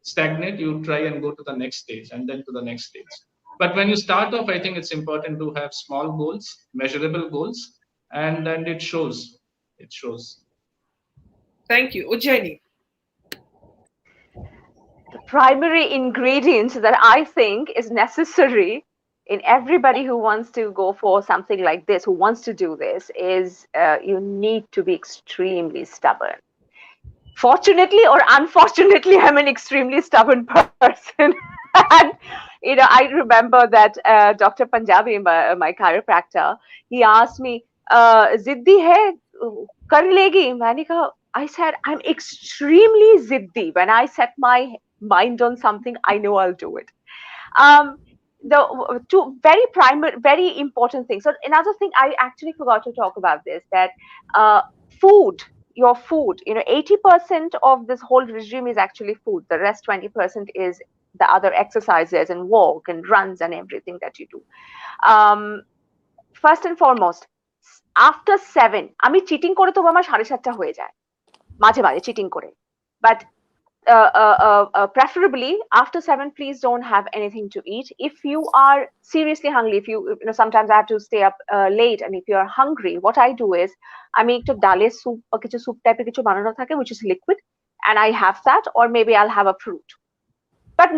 stagnate, you try and go to the next stage and then to the next stage. But when you start off, I think it's important to have small goals, measurable goals, and it shows. It shows. Thank you. Ujjaini. The primary ingredients that I think is necessary in everybody who wants to go for something like this, who wants to do this, is you need to be extremely stubborn. Fortunately or unfortunately, I'm an extremely stubborn person. And I remember that Dr. Punjabi, my chiropractor, he asked me, "Ziddi hai, kar legi?" I said, I'm extremely ziddi. When I set my mind on something, I know I'll do it. The two very important things. So another thing I actually forgot to talk about this, that your food, 80% of this whole regime is actually food. The rest 20% is the other exercises and walk and runs and everything that you do. First and foremost, after 7, আমি cheating করে তো আমার 7:30 হয়ে যায় মাঝে মাঝে cheating করে, but preferably after 7, please don't have anything to eat. If you are seriously hungry, if you sometimes I have to stay up late, and if you are hungry, what I do is I make to dale soup or kichu soup type of kichu banano thake, which is liquid, and I have that, or maybe I'll have a fruit, but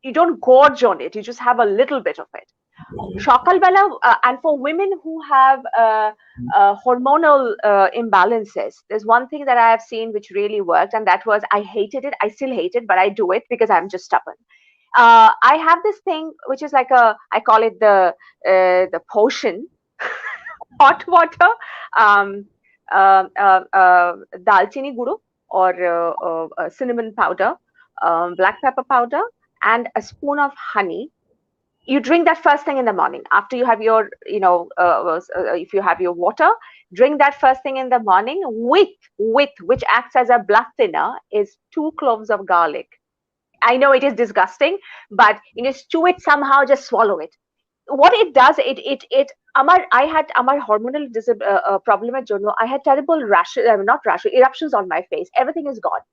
you don't gorge on it, you just have a little bit of it. Shokalbela, and for women who have hormonal imbalances, there's one thing that I have seen which really worked, and that was, I hated it, I still hate it, but I do it because I'm just stubborn. I have this thing which is like I call it the potion. Hot water, dalchini guru or cinnamon powder, black pepper powder, and a spoon of honey. You drink that first thing in the morning after you have your, if you have your water, drink that first thing in the morning with which acts as a blood thinner, is 2 cloves of garlic. I know it is disgusting, but stew it somehow, just swallow it. what it does, it I had আমার hormonal problem এর জন্য I had terrible rashes, not rashes, eruptions on my face. Everything is gone.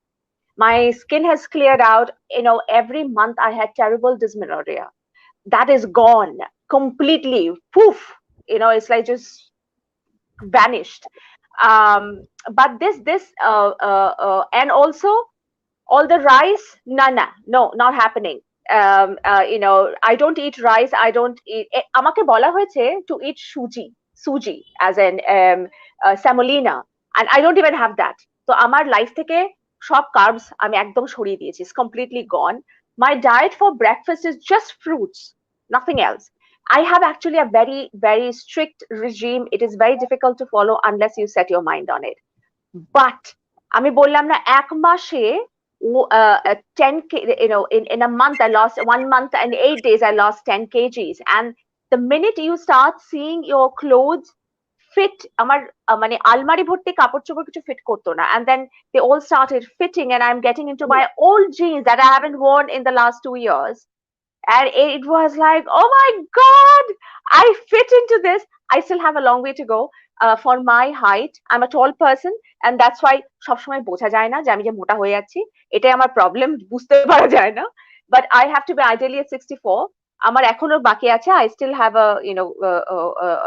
My skin has cleared out. You know, every month I had terrible dysmenorrhea. That is gone completely. Poof. You know, it's like just vanished. But this and also all the rice, no, not happening. You know, I don't eat rice. I don't eat. আমাকে বলা হয়েছে to eat suji as an semolina, and I don't even have that. So আমার life থেকে সব carbs আমি একদম সরিয়ে দিয়েছি. It's completely gone. My diet for breakfast is just fruits, nothing else. I have actually a very, very strict regime. It is very difficult to follow unless you set your mind on it. But আমি বললাম না এক মাসে 10 you know, in a month I lost 1 month and 8 days I lost 10 kgs. And the minute you start seeing your clothes fit, আমার মানে আলমারি ভর্তি কাপড় চোপড় কিছু ফিট করতো না, and then they all started fitting and I'm getting into my old jeans that I haven't worn in the last 2 years. And it was like, oh my God, I fit into this. I still have a long way to go. For my height, I'm a tall person, and that's why সবসময় বোঝা যায় না যে আমি যে মোটা হয়ে যাচ্ছি, এটাই আমার প্রবলেম, বুঝতে পারা যায় না। But I have to be ideally at 64. আমার এখনো বাকি আছে, I still have a, you know,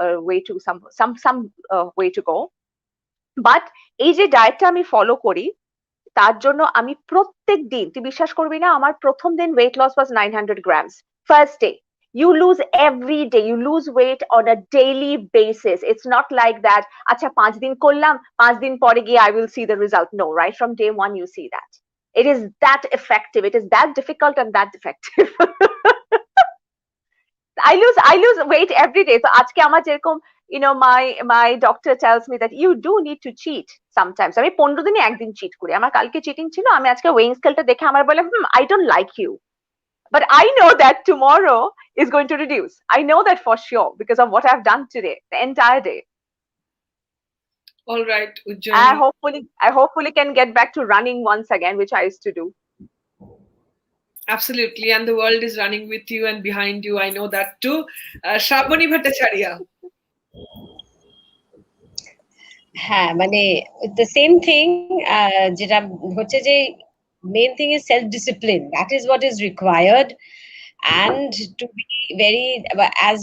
a way to some way to go. But এই যে ডায়েটটা আমি ফলো করি, তার জন্য আমি প্রত্যেক দিন, তুই বিশ্বাস করবি না, আমার প্রথম দিন weight loss was 900 grams. First day. You lose every day. You lose weight on a daily basis. It's not like that. আচ্ছা 5 দিন করলাম, 5 দিন পরে গিয়ে I will see the result. No, right from day one you see that. It is that effective. It is that difficult and that effective. I lose weight every day. So আজকে আমার যেরকম, you know, my doctor tells me that you do need to cheat sometimes. আমি 15 দিনে একদিন cheat করি। আমার কালকে cheating ছিল, আমি আজকে ওয়েইং স্কেলটা দেখে আমার বলে I don't like you. But I know that tomorrow is going to reduce. I know that for sure because of what I've done today, the entire day. All right, Ujjwali. I hopefully can get back to running once again, which I used to do. Absolutely, and the world is running with you and behind you. I know that too. Shravani Bhattacharya. হ্যাঁ, মানে the same thing, যেটা হচ্ছে যে main thing is self discipline. That is what is required, and to be very, as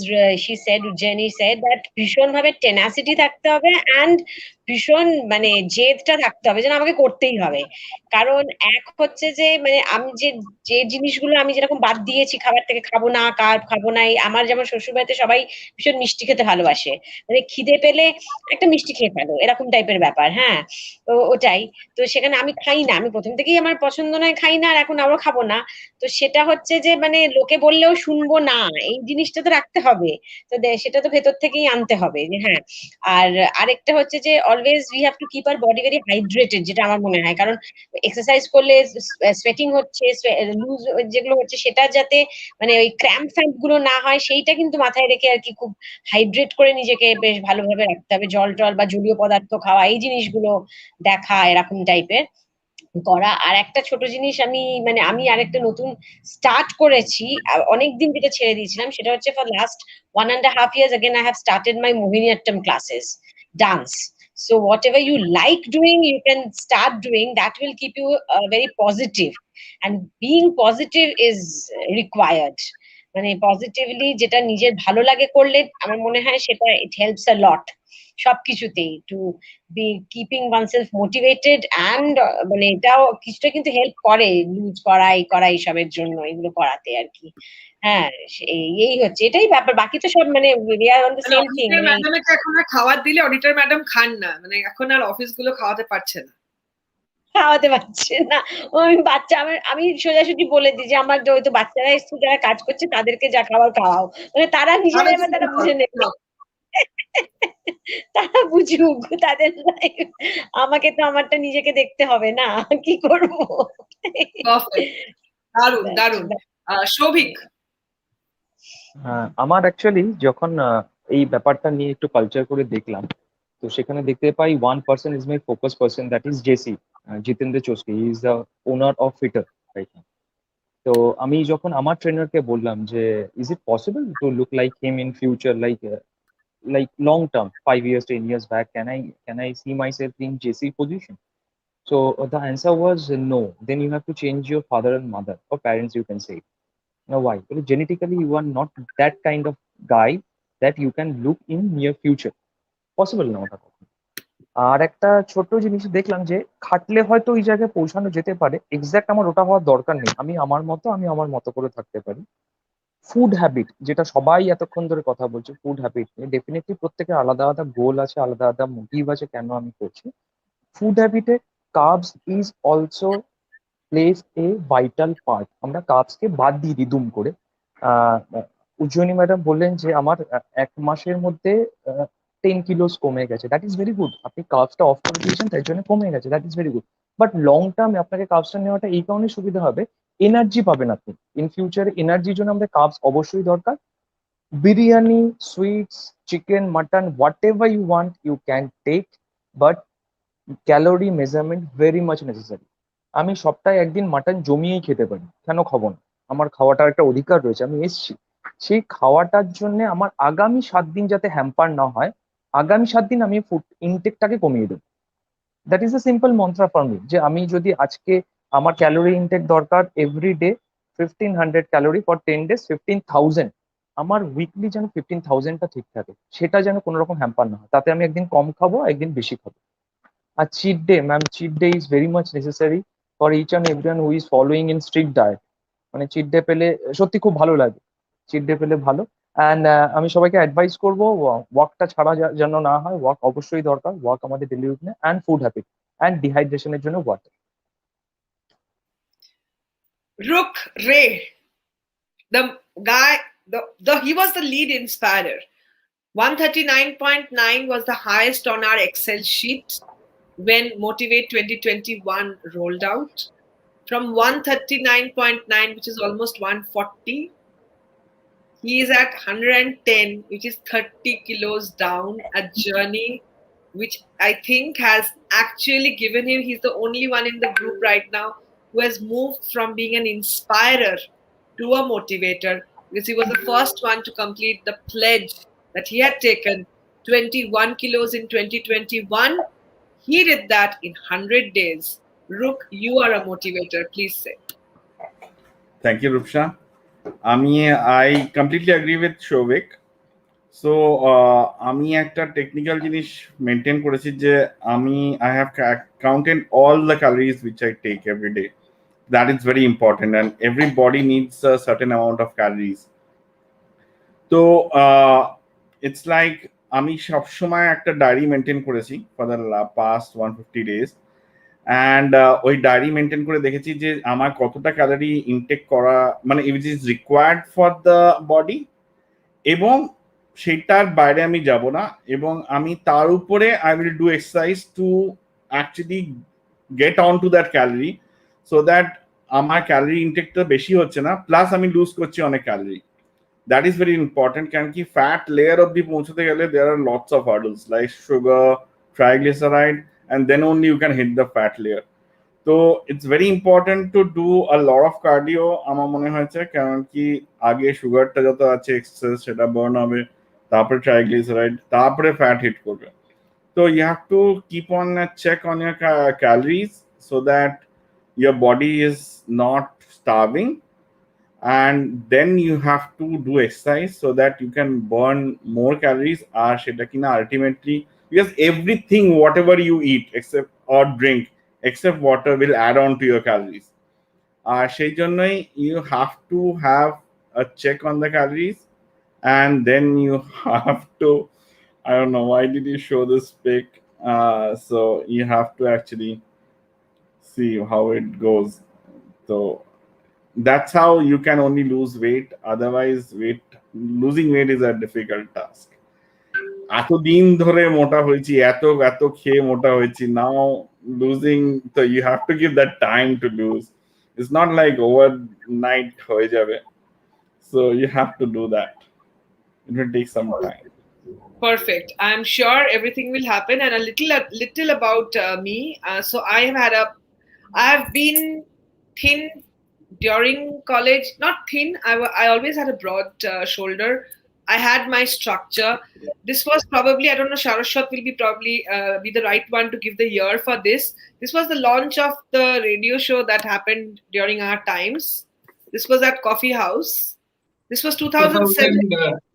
she said, Ujjwali said, that ভীষণ ভাবে tenacity থাকতে হবে and ভীষণ মানে জেদটা থাকতে হবে, যেন আমাকে করতেই হবে। কারণ এক হচ্ছে যে মানে আমি যে জিনিসগুলো আমি যেরকম বাদ দিয়েছি, খাবার থেকে খাবো না, কার্ব খাবো না, আমার যেমন শ্বশুরবাড়িতে সবাই ভীষণ মিষ্টি খেতে ভালোবাসে, মানে খিদে পেলে একটা মিষ্টি খেয়ে ফেলো, এরকম টাইপের ব্যাপার। হ্যাঁ, তো ওটাই। তো সেখানে আমি খাই না, আমি প্রথম থেকেই আমার পছন্দ নয়, খাই না, আর এখন আরো খাবো না। তো সেটা হচ্ছে যে মানে লোকে বললেও শুনবো না, এই জিনিসটা তো রাখতে হবে। তো সেটা তো ভেতর থেকেই আনতে হবে যে হ্যাঁ। আর আরেকটা হচ্ছে যে always we have to keep our body very hydrated, যেটা আমার মনে হয়। কারণ এক্সারসাইজ করলে সোয়েটিং হচ্ছে, লুজ যেগুলো হচ্ছে, সেটা যাতে মানে ওই ক্র্যাম্প ফ্যাম্প গুলো না হয়, সেইটা কিন্তু মাথায় রেখে আর কি খুব হাইড্রেট করে নিজেকে বেশ ভালোভাবে রাখতে হবে। জল টল বা জলীয় পদার্থ খাওয়া, এই জিনিসগুলো দেখা, এরকম টাইপের করা। আর একটা ছোট জিনিস আমি আরেকটা নতুন স্টার্ট করেছি, অনেকদিন যেটা ছেড়ে দিয়েছিলাম, সেটা হচ্ছে for last 1.5 years again I have started my Mohiniyattam classes, dance. So whatever you like doing, you can start doing. That will keep you very positive, and being positive is required. মানে positively যেটা নিজের ভালো লাগে করলে আমার মনে হয় সেটা it helps a lot সবকিছুতেই, to be keeping oneself motivated and মানে এটাও কিছুটা কিন্তু হেল্প করে লুজ করা এইসবের জন্য, এগুলো করাতে আর কি। হ্যাঁ, এই হচ্ছে, এটাই ব্যাপার। বাকি তো সব মানে we are on the same thing. ম্যাডামকে এখন আর খাবার দিলে অডিটর ম্যাডাম খান না, মানে এখন আর অফিসগুলো খাওয়াতে পারছে না। খাওয়াতে পারছে না। ওই বাচ্চা আমি সোজাসুজি বলে দিই যে আমার হয়তো বাচ্চারা এসে যারা কাজ করছে তাদেরকে যা খাবার খাওয়াও, মানে তারা নিজেরা এবার তারা বুঝে নেবে, তারা বুঝুক তাদের লাইফ। আমাকে তো আমারটা নিজেকে দেখতে হবে না, কি করব। দারুণ দারুণ। সৌভিক, আমার অ্যাকচুয়ালি যখন এই ব্যাপারটা নিয়ে একটু কালচার করে দেখলাম, তো সেখানে দেখতে পাই one person is my focus person, that is JC, Jitendra Choski. He is the owner of Fitter right now. তো আমি যখন আমার ট্রেনারকে বললাম যে is it possible to look like him in future, like long term, 5 years, 10 years back, can I see myself in JC position? So the answer was no. Then you have to change your father and mother or parents, you can say. Now why? Because genetically you are not that kind of guy that you can look in near future. Possible না ওটা কখনো। আর একটা ছোট্ট জিনিস দেখলাম যে খাটলে হয়তো ওই জায়গায় পৌঁছানো যেতে পারে, এক্সাক্ট আমার ওটা হওয়ার দরকার নেই, আমি আমার মতো করে থাকতে পারি। ফুড হ্যাবিট, যেটা সবাই এতক্ষণ ধরে কথা বলছে, ফুড হ্যাবিট নিয়ে ডেফিনেটলি প্রত্যেকের আলাদা আলাদা গোল আছে, আলাদা আলাদা মোটিভ আছে কেন আমি করছি। ফুড হ্যাবিটে carbs is also plays a vital part. আমরা কার্বসকে বাদ দিয়ে দিই দুম করে। উজ্জয়িনী ম্যাডাম বললেন যে আমার 1 মাসের মধ্যে 10 কিলোস কমে গেছে, দ্যাট ইজ ভেরি গুড। আপনি কার্বসটা অফ করে দিয়েছেন তাই জন্য কমে গেছে, that is very good. But long টার্মে আপনাকে কার্বসটা নেওয়াটা এই কারণে সুবিধা হবে, এনার্জি পাবেন আপনি ইন ফিউচারে। এনার্জির জন্য আমাদের কার্বস অবশ্যই দরকার। Biryani, sweets, chicken, mutton, whatever you want you can take, but calorie measurement very much necessary. আমি সপ্তাহে একদিন মাটন জমিয়েই খেতে পারি, কেন খাবো না? আমার খাওয়াটার একটা অধিকার রয়েছে, আমি এসছি। সেই খাওয়াটার জন্য আমার আগামী 7 দিন যাতে হ্যাম্পার না হয়, আগামী 7 দিন আমি ফুড ইনটেকটাকে কমিয়ে দেবো। That is a simple mantra for me, যে আমি যদি আজকে আমার ক্যালোরি ইনটেক দরকার every day 1500 calorie for 10 days, 15,000, আমার উইকলি যেন 15,000টা ঠিক থাকে, সেটা যেন কোনো রকম হ্যাম্পার না হয়। তাতে আমি একদিন কম খাবো, একদিন বেশি খাবো। আর cheat day, ma'am, cheat day is very much necessary for each and everyone who is following in strict diet. মানে চিট ডে পেলে সত্যি খুব ভালো লাগে, চিট ডে পেলে ভালো। অ্যান্ড আমি সবাইকে অ্যাডভাইস করবো ওয়াকটা ছাড়া যেন না হয়, ওয়াক অবশ্যই দরকার, ওয়াক আমাদের ডেলি রুটিনে। অ্যান্ড ফুড হ্যাবিট অ্যান্ড ডিহাইড্রেশনের জন্য water. Rook Ray, the guy, he was the lead inspirer. 139.9 was the highest on our Excel sheet when Motivate 2021 rolled out. From 139.9, which is almost 140, he is at 110, which is 30 kilos down, a journey which I think has actually given him, he's the only one in the group right now who has moved from being an inspirer to a motivator, because he was the first one to complete the pledge that he had taken, 21 kilos in 2021. He did that in 100 days. Rook, you are a motivator. Please say. Thank you, Roopsha. I completely agree with Shovik. So আমি একটা technical জিনিস maintain করেছি যে I have counted all the calories which I take every day. That is very important, and every body needs a certain amount of calories. So it's like আমি সবসময় একটা diary maintain করেছি for the past 150 days, and ওই diary maintain করে দেখেছি যে আমার কতটা ক্যালোরি ইনটেক করা, মানে it is required for the body, এবং সেটার বাইরে আমি যাব না, এবং আমি তার উপরে I will do exercise to actually get on to that calorie, so that আমার ক্যালোরি ইনটেকটা বেশি হচ্ছে না, প্লাস আমি লুজ করছি অনেক calorie. That is very important, কারণ কি ফ্যাট লেয়ার অব্দি পৌঁছতে গেলে there are lots of hurdles like sugar, triglyceride, and then only you can hit the fat layer. So it's very important to do a lot of cardio আমার মনে হয়েছে, কারণ কি আগে সুগারটা যত আছে এক্সেস সেটা বার্ন হবে, তারপরে ট্রাইগ্লিসারাইড, তারপরে ফ্যাট হিট করবে। So you have to keep on a check on your calories so that your body is not starving, and then you have to do exercise so that you can burn more calories. আর সেটা কিনা ultimately, because everything whatever you eat except or drink except water will add on to your calories. সেই জন্যই you have to have a check on the calories, and then you have to, I don't know why did you show this pic, so you have to actually see how it goes. So that's how you can only lose weight, otherwise losing weight is a difficult task. এতদিন ধরে মোটা হয়েছি, এত খেয়ে মোটা হয়েছি, now losing, so you have to give that time to lose. It's not like overnight হয়ে যাবে, so you have to do that. It will take some time. Perfect. I'm sure everything will happen. And a little about me. So I have been thin during college, not thin. I always had a broad shoulder. I had my structure. This was probably, I don't know, Sharashwat will be probably be the right one to give the year for this. This was the launch of the radio show that happened during our times. This was at Coffee House. This was 2007.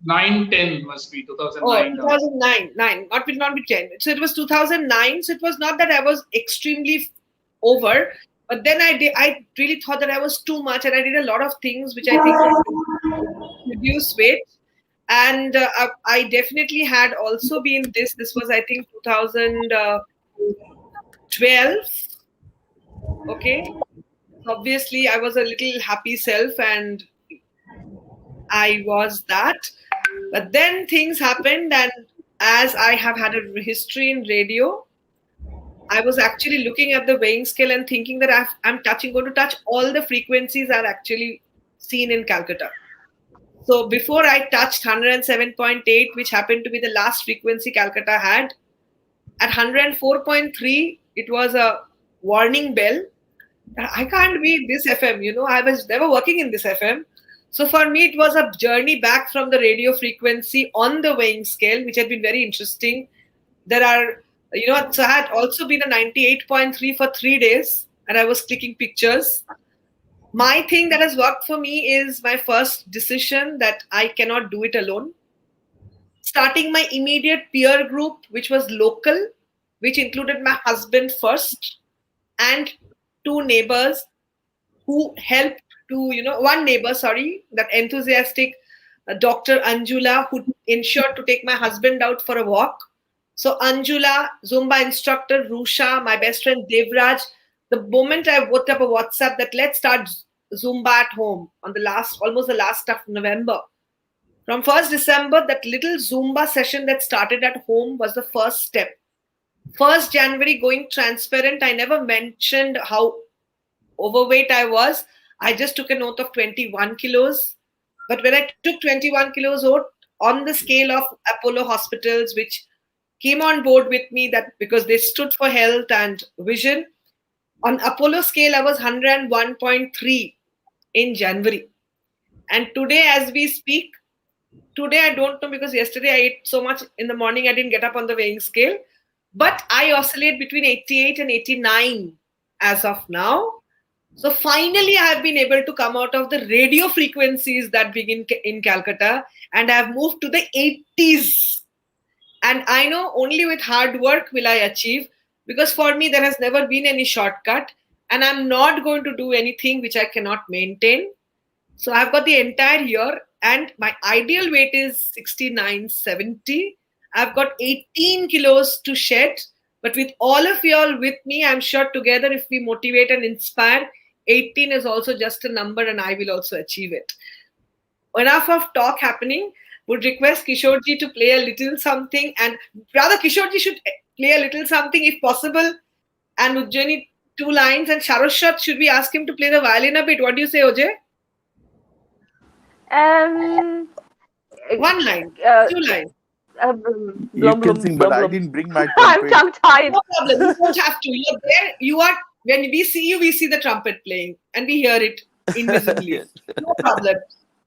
2009-10 must be Oh, 2009. 2009, not with 10. So it was 2009. So it was not that I was extremely over, but then I really thought that I was too much, and I did a lot of things which I think reduce weight. And I definitely had also been this. This was, I think, 2012. Okay. Obviously, I was a little happy self, and I was that. But then things happened, and as I have had a history in radio, I was actually looking at the weighing scale and thinking that I'm going to touch all the frequencies are actually seen in Calcutta. So before I touched 107.8, which happened to be the last frequency Calcutta had, at 104.3, it was a warning bell. I can't be this FM, I was never working in this FM. So for me, it was a journey back from the radio frequency on the weighing scale, which had been very interesting. There are, so I had also been a 98.3 for 3 days, and I was clicking pictures. My thing that has worked for me is my first decision that I cannot do it alone. Starting my immediate peer group, which was local, which included my husband first and 2 neighbors who helped to, one neighbor, that enthusiastic Dr. Anjula, who ensured to take my husband out for a walk. So Anjula, Zumba instructor, Roopsha, my best friend Devraj, the moment I put up a WhatsApp that let's start Zumba at home on almost the last of November. From 1st December, that little Zumba session that started at home was the first step. 1st January, going transparent, I never mentioned how overweight I was. I just took a note of 21 kilos. But when I took 21 kilos on the scale of Apollo hospitals, which came on board with me, that because they stood for health and vision, on Apollo scale, I was 101.3 in January. And today, as we speak, I don't know, because yesterday I ate so much in the morning, I didn't get up on the weighing scale. But I oscillate between 88 and 89 as of now. So finally, I have been able to come out of the radio frequencies that begin in Calcutta, and I have moved to the 80s. And I know only with hard work will I achieve, because for me, there has never been any shortcut, and I'm not going to do anything which I cannot maintain. So I've got the entire year, and my ideal weight is 69-70. I've got 18 kilos to shed, but with all of y'all with me, I'm sure together, if we motivate and inspire, 18 is also just a number, and I will also achieve it. Enough of talk happening. Would request Kishorji to play a little something, and rather Kishorji should play a little something if possible, and Ujjani 2 lines, and Sharashwat, should we ask him to play the violin a bit? What do you say, Ojay? 1 line, 2 lines. You can sing, but I didn't bring my I'm trumpet. tongue-tied. No problem. You don't have to. You're there. You are. When we see you, we see the trumpet playing, and we hear it invisibly. No problem.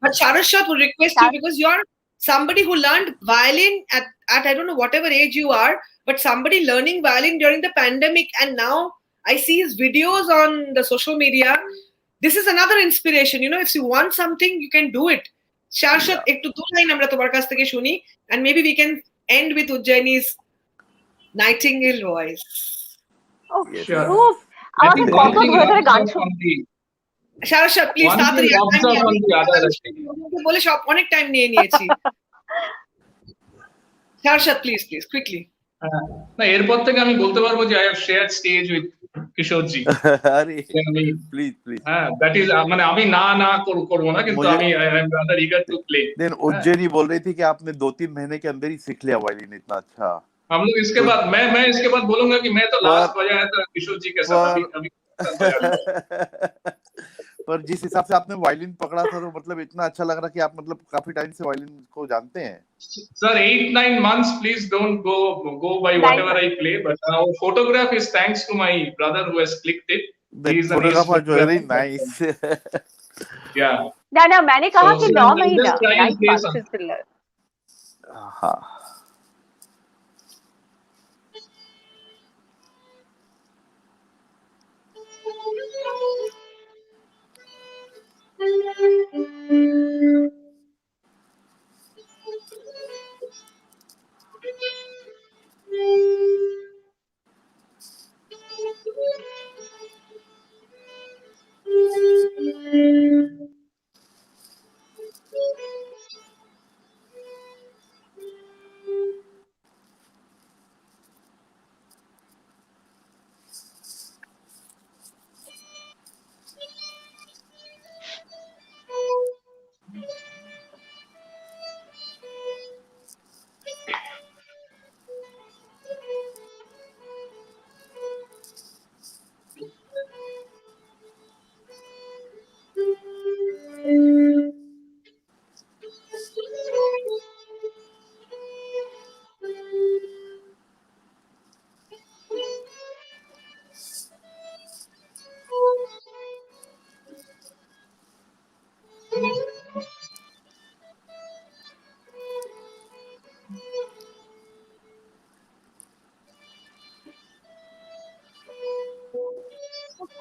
But Sharashwat would request you, because you're somebody who learned violin at I don't know whatever age you are, but somebody learning violin during the pandemic, and now I see his videos on the social media. This is another inspiration. If you want something, you can do it. Sharashwat, ek to 2 line amra tomar kaছ theke shuni, and maybe we can end with Ujjaini's nightingale voice. Oh, Sure. Roop, I আমাকে think কত one thing ধরে ধরে গান rubs off on the Sharashwat, please, one তাড়াতাড়ি thing rubs off on the other. I think. বলে সব অনেক time নিয়ে নিয়েছি। Sharashwat, please, quickly. না, এরপর থেকে আমি বলতে পারবো যে I have shared stage with Kishorji. अरे please হ্যাঁ, that is মানে আমি না করব না, কিন্তু আমি I am rather eager to play. then Ujjaini बोल रही थी कि आपने 2-3 महीने के अंदर ही सीख लिया वायलिन इतना अच्छा। हम लोग इसके बाद मैं इसके बाद बोलूंगा कि मैं तो लास्ट बजाया था किशोर जी के साथ, अभी पर जिस हिसाब से आपने वायलिन पकड़ा था, तो मतलब इतना अच्छा लग रहा कि आप मतलब काफी टाइम से वायलिन को जानते हैं। Sir, 8-9 months, please don't go by whatever I play, but our photograph is thanks to my brother who has clicked it. That He is an photographer east very nice. Yeah. ना मैंने कहा कि So 9 I'll महीना just try 9 and play months some. is the हाँ.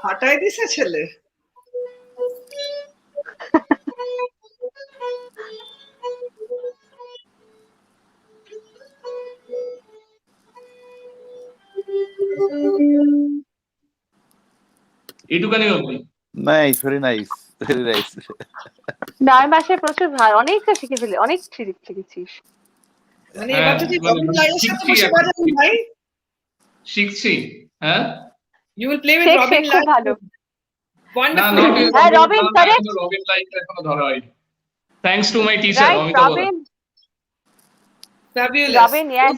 ফাটাই দিছে ছেলে। এইটুকানি অবধি। Nice, very nice, very nice. 9 মাসে প্রচুর ভালো, অনেকটা শিখেছিস। মানে এবার যদি মানে রবিন লাইনের সাথে শিখছি বসে এখন। বাজাবেন ভাই, শিখছি। হ্যাঁ? you will play with Sheikh Robin খুব Light. ভালো। না, Wonderful. not with হ্যাঁ, Robin, Robin, না, correct. এখনো Robin লাইটটা এখনো ধরা হয়নি। Thanks to my teacher, Right, Amitabh Bora. Robin. Fabulous. Robin, yes.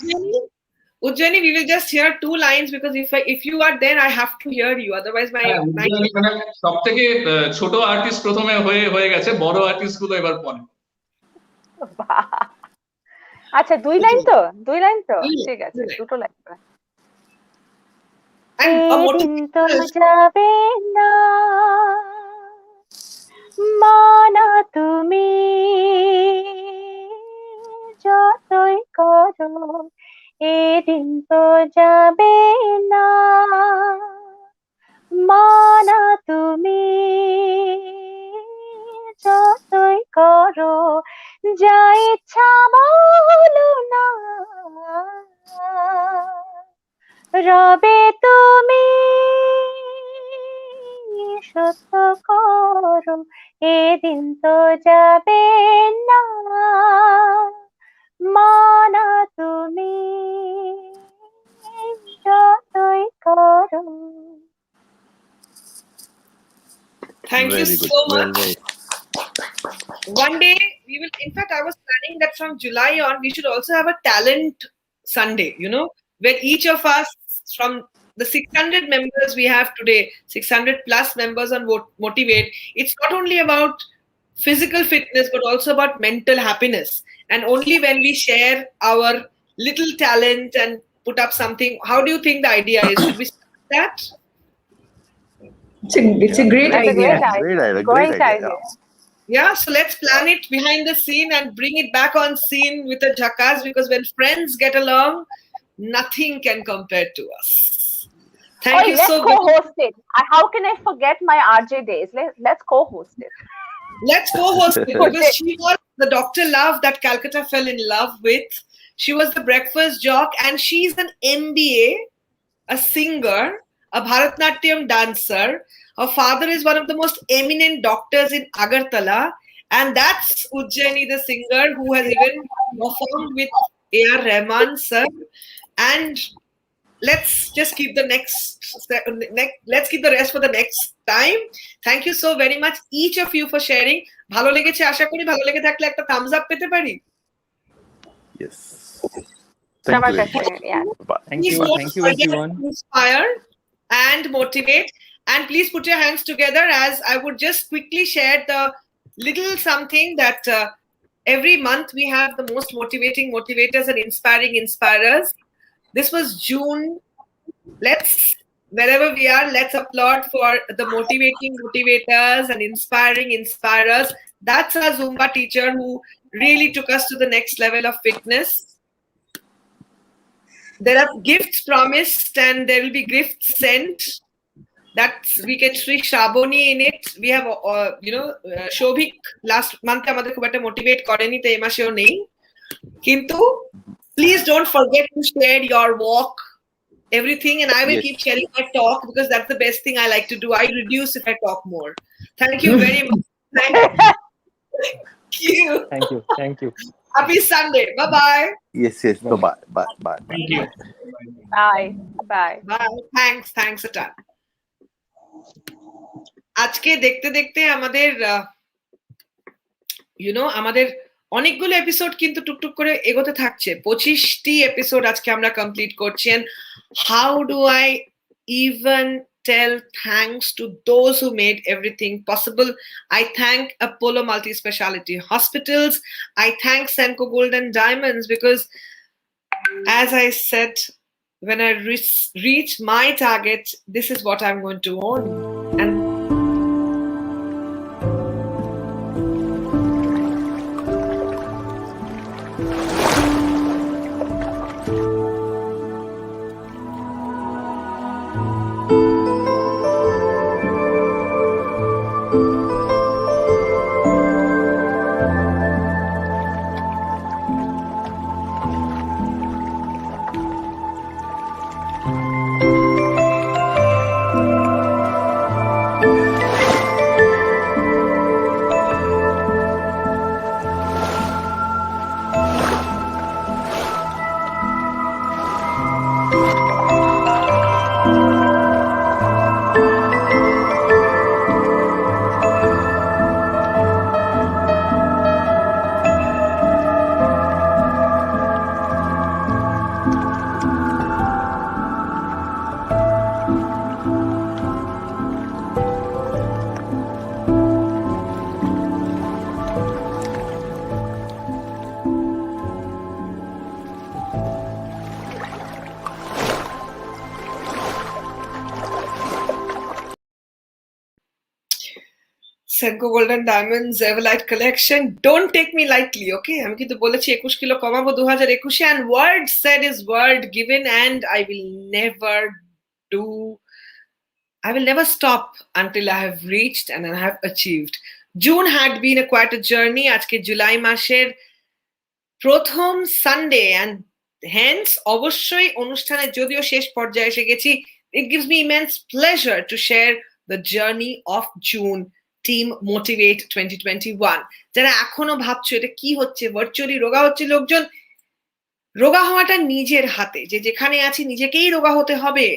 Ujjani, we will just hear 2 lines because if you are there, I have to hear you. Otherwise, my হ্যাঁ, উজ্জ্বনী মানে সবথেকে ছোট আর্টিস্ট প্রথমে হয়ে গেছে, বড় আর্টিস্ট গুলো এবার পরে। আচ্ছা 2 লাইন তো? 2 লাইন তো? দুই লাইন, ঠিক আছে, দুই লাইন। দুটো লাইন। and দিন তো যাবে না মানা তুমি যতই করো, এদিন তো যাবে না মানা তুমি যতই করো, যা ইচ্ছা বলো না রবে তুমি সত্য করো, এদিন তো যাবে না মানা তুমি যতই করো। Thank you Very good, so well much. done. One day we will, in fact, I was planning that from July on, we should also have a talent Sunday, where each of us from the 600 members we have today, 600 plus members on Motivate, it's not only about physical fitness, but also about mental happiness. And only when we share our little talent and put up something, how do you think the idea is? Should we start that? It's a great That's a idea. great idea. Great Great idea. idea. Yeah, so let's plan it behind the scene and bring it back on scene with a jackass, because when friends get along, nothing can compare to us. Thank you let's so much. co-host it. How can I forget my RJ days? Let's co-host it. Let's co-host it because she was the Dr. Love that Calcutta fell in love with. She was the breakfast jock, and she's an MBA, a singer, a Bharatnatyam dancer. Her father is one of the most eminent doctors in Agartala, and that's Ujjani, the singer, who has even performed with A.R. Rahman sir. And let's just keep the let's keep the rest for the next time. Thank you so very much, each of you, for sharing. ভালো লেগেছে আশা করি। ভালো লেগে থাকলে একটা thumbs up পেতে পারি। Yes. Thank you very much. Yeah. Bye. Thank Please you, don't thank you forget everyone. to inspire and motivate, and please put your hands together as I would just quickly share the little something that every month we have the most motivating motivators and inspiring inspirers. This was June. Let's wherever we are, let's applaud for the motivating motivators and inspiring inspirers. That's our Zumba teacher who really took us to the next level of fitness. There are gifts promised and there will be gifts sent. That's we get Sri Shaboni in it. We have, Shobhik last month আমাদের খুব একটা motivate করেনি তো এই মাসেও নেই কিন্তু please don't forget to share your walk, everything, and I will Yes. keep sharing my talk because that's the best thing I like to do. I reduce if I talk more. Thank you very much. Thank you. Thank you. Happy Sunday. Bye-bye. Yes. Bye. Thank you. Bye. Thanks a ton. আজকে দেখতে দেখতে আমাদের আমাদের অনেকগুলো episode কিন্তু টুকটুক করে এগোতে থাকছে 25টি এপিসোড আজকে আমরা কমপ্লিট করছি and how do I even tell thanks to those who made everything possible. I thank Apollo Multispecialty Hospitals. I thank Senco Gold and Diamonds because as I said, when I reach my target, this is what I'm going to own. And Senco Gold and Diamonds Everlight collection. Don't take me lightly, okay? আমি কিন্তু বলেছি 21 kilo কমাবো 2021 and word said is word given and I will never stop until I have reached and I have achieved. June had been a quite a journey. আজকে জুলাই মাসের প্রথম Sunday and hence অবশ্যই অনুষ্ঠানের যদিও শেষ পর্যায়ে এসে গেছি, it gives me immense pleasure to share the journey of June. Team motivate 2021 যারা এখনো ভাবছো এটা কি হচ্ছে, ভার্চুয়ালি রোগা হচ্ছে লোকজন, রোগা হওয়াটা নিজের হাতে, যে যেখানে আছি নিজেকেই রোগা হতে হবে.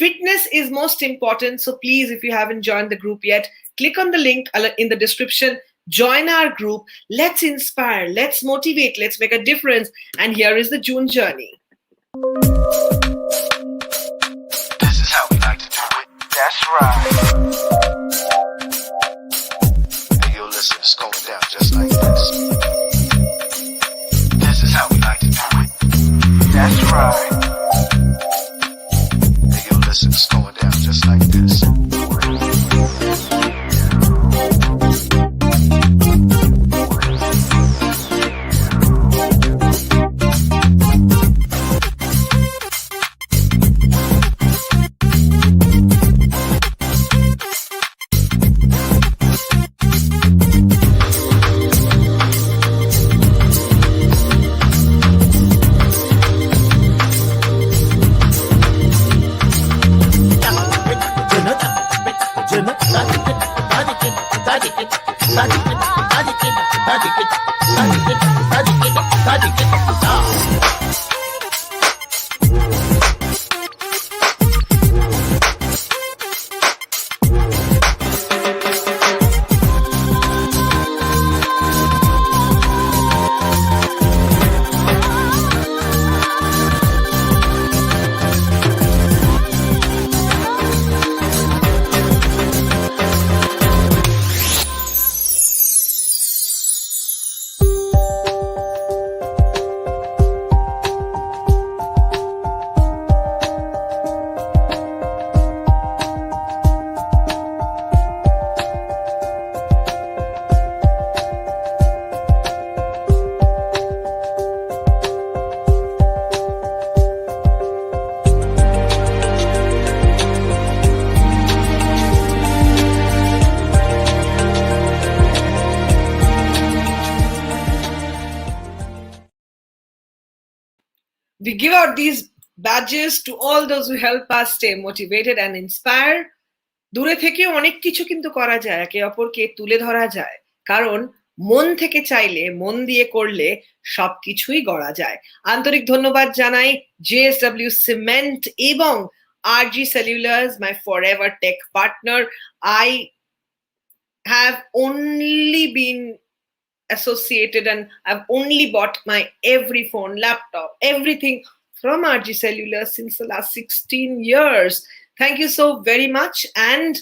Fitness is most important, so please, if you haven't joined the group yet, click on the link in the description, join our group, let's inspire, let's motivate, let's make a difference, and here is the June journey. This is how we like to do it. That's right. Listen, it's going down just like this. This is how we like to do it. That's right. Hey, yo, listen, it's going down just like this. we give out these badges to all those who help us stay motivated and inspire. দূরে থেকেও অনেক কিছু কিন্তু করা যায়, একে অপরকে তুলে ধরা যায়, কারণ মন থেকে চাইলে, মন দিয়ে করলে সবকিছুই গড়া যায়। আন্তরিক ধন্যবাদ জানাই JSW Cement এবং RG Cellulars, my forever tech partner. I have only been associated and I've only bought my every phone, laptop, everything from RG Cellulars since the last 16 years. Thank you so very much. And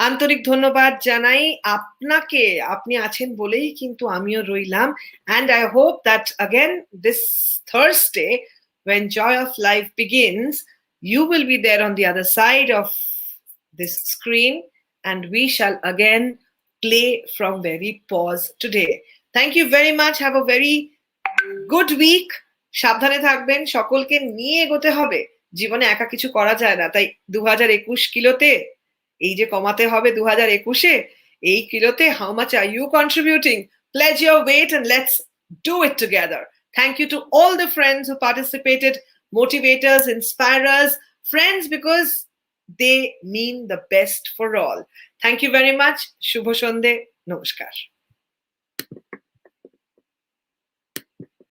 আন্তরিক ধন্যবাদ জানাই আপনাকে, আপনি আছেন বলেই কিন্তু আমিও রইলাম। And I hope that again this Thursday when Joy of Life begins, you will be there on the other side of this screen and we shall again play from where we pause today. Thank you very much. Have a very good week. সাবধানে থাকবেন, সকলকে নিয়ে এগোতে হবে, জীবনে একা কিছু করা যায় না। তাই 2021 কিলোতে এই যে কমাতে হবে 2021-এ, এই কিলোতে how much are you contributing? Pledge your weight and let's do it together. Thank you to all the friends who participated, motivators, inspirers, friends because they mean the best for all. Thank you very much. Shubho Shonde. Namaskar.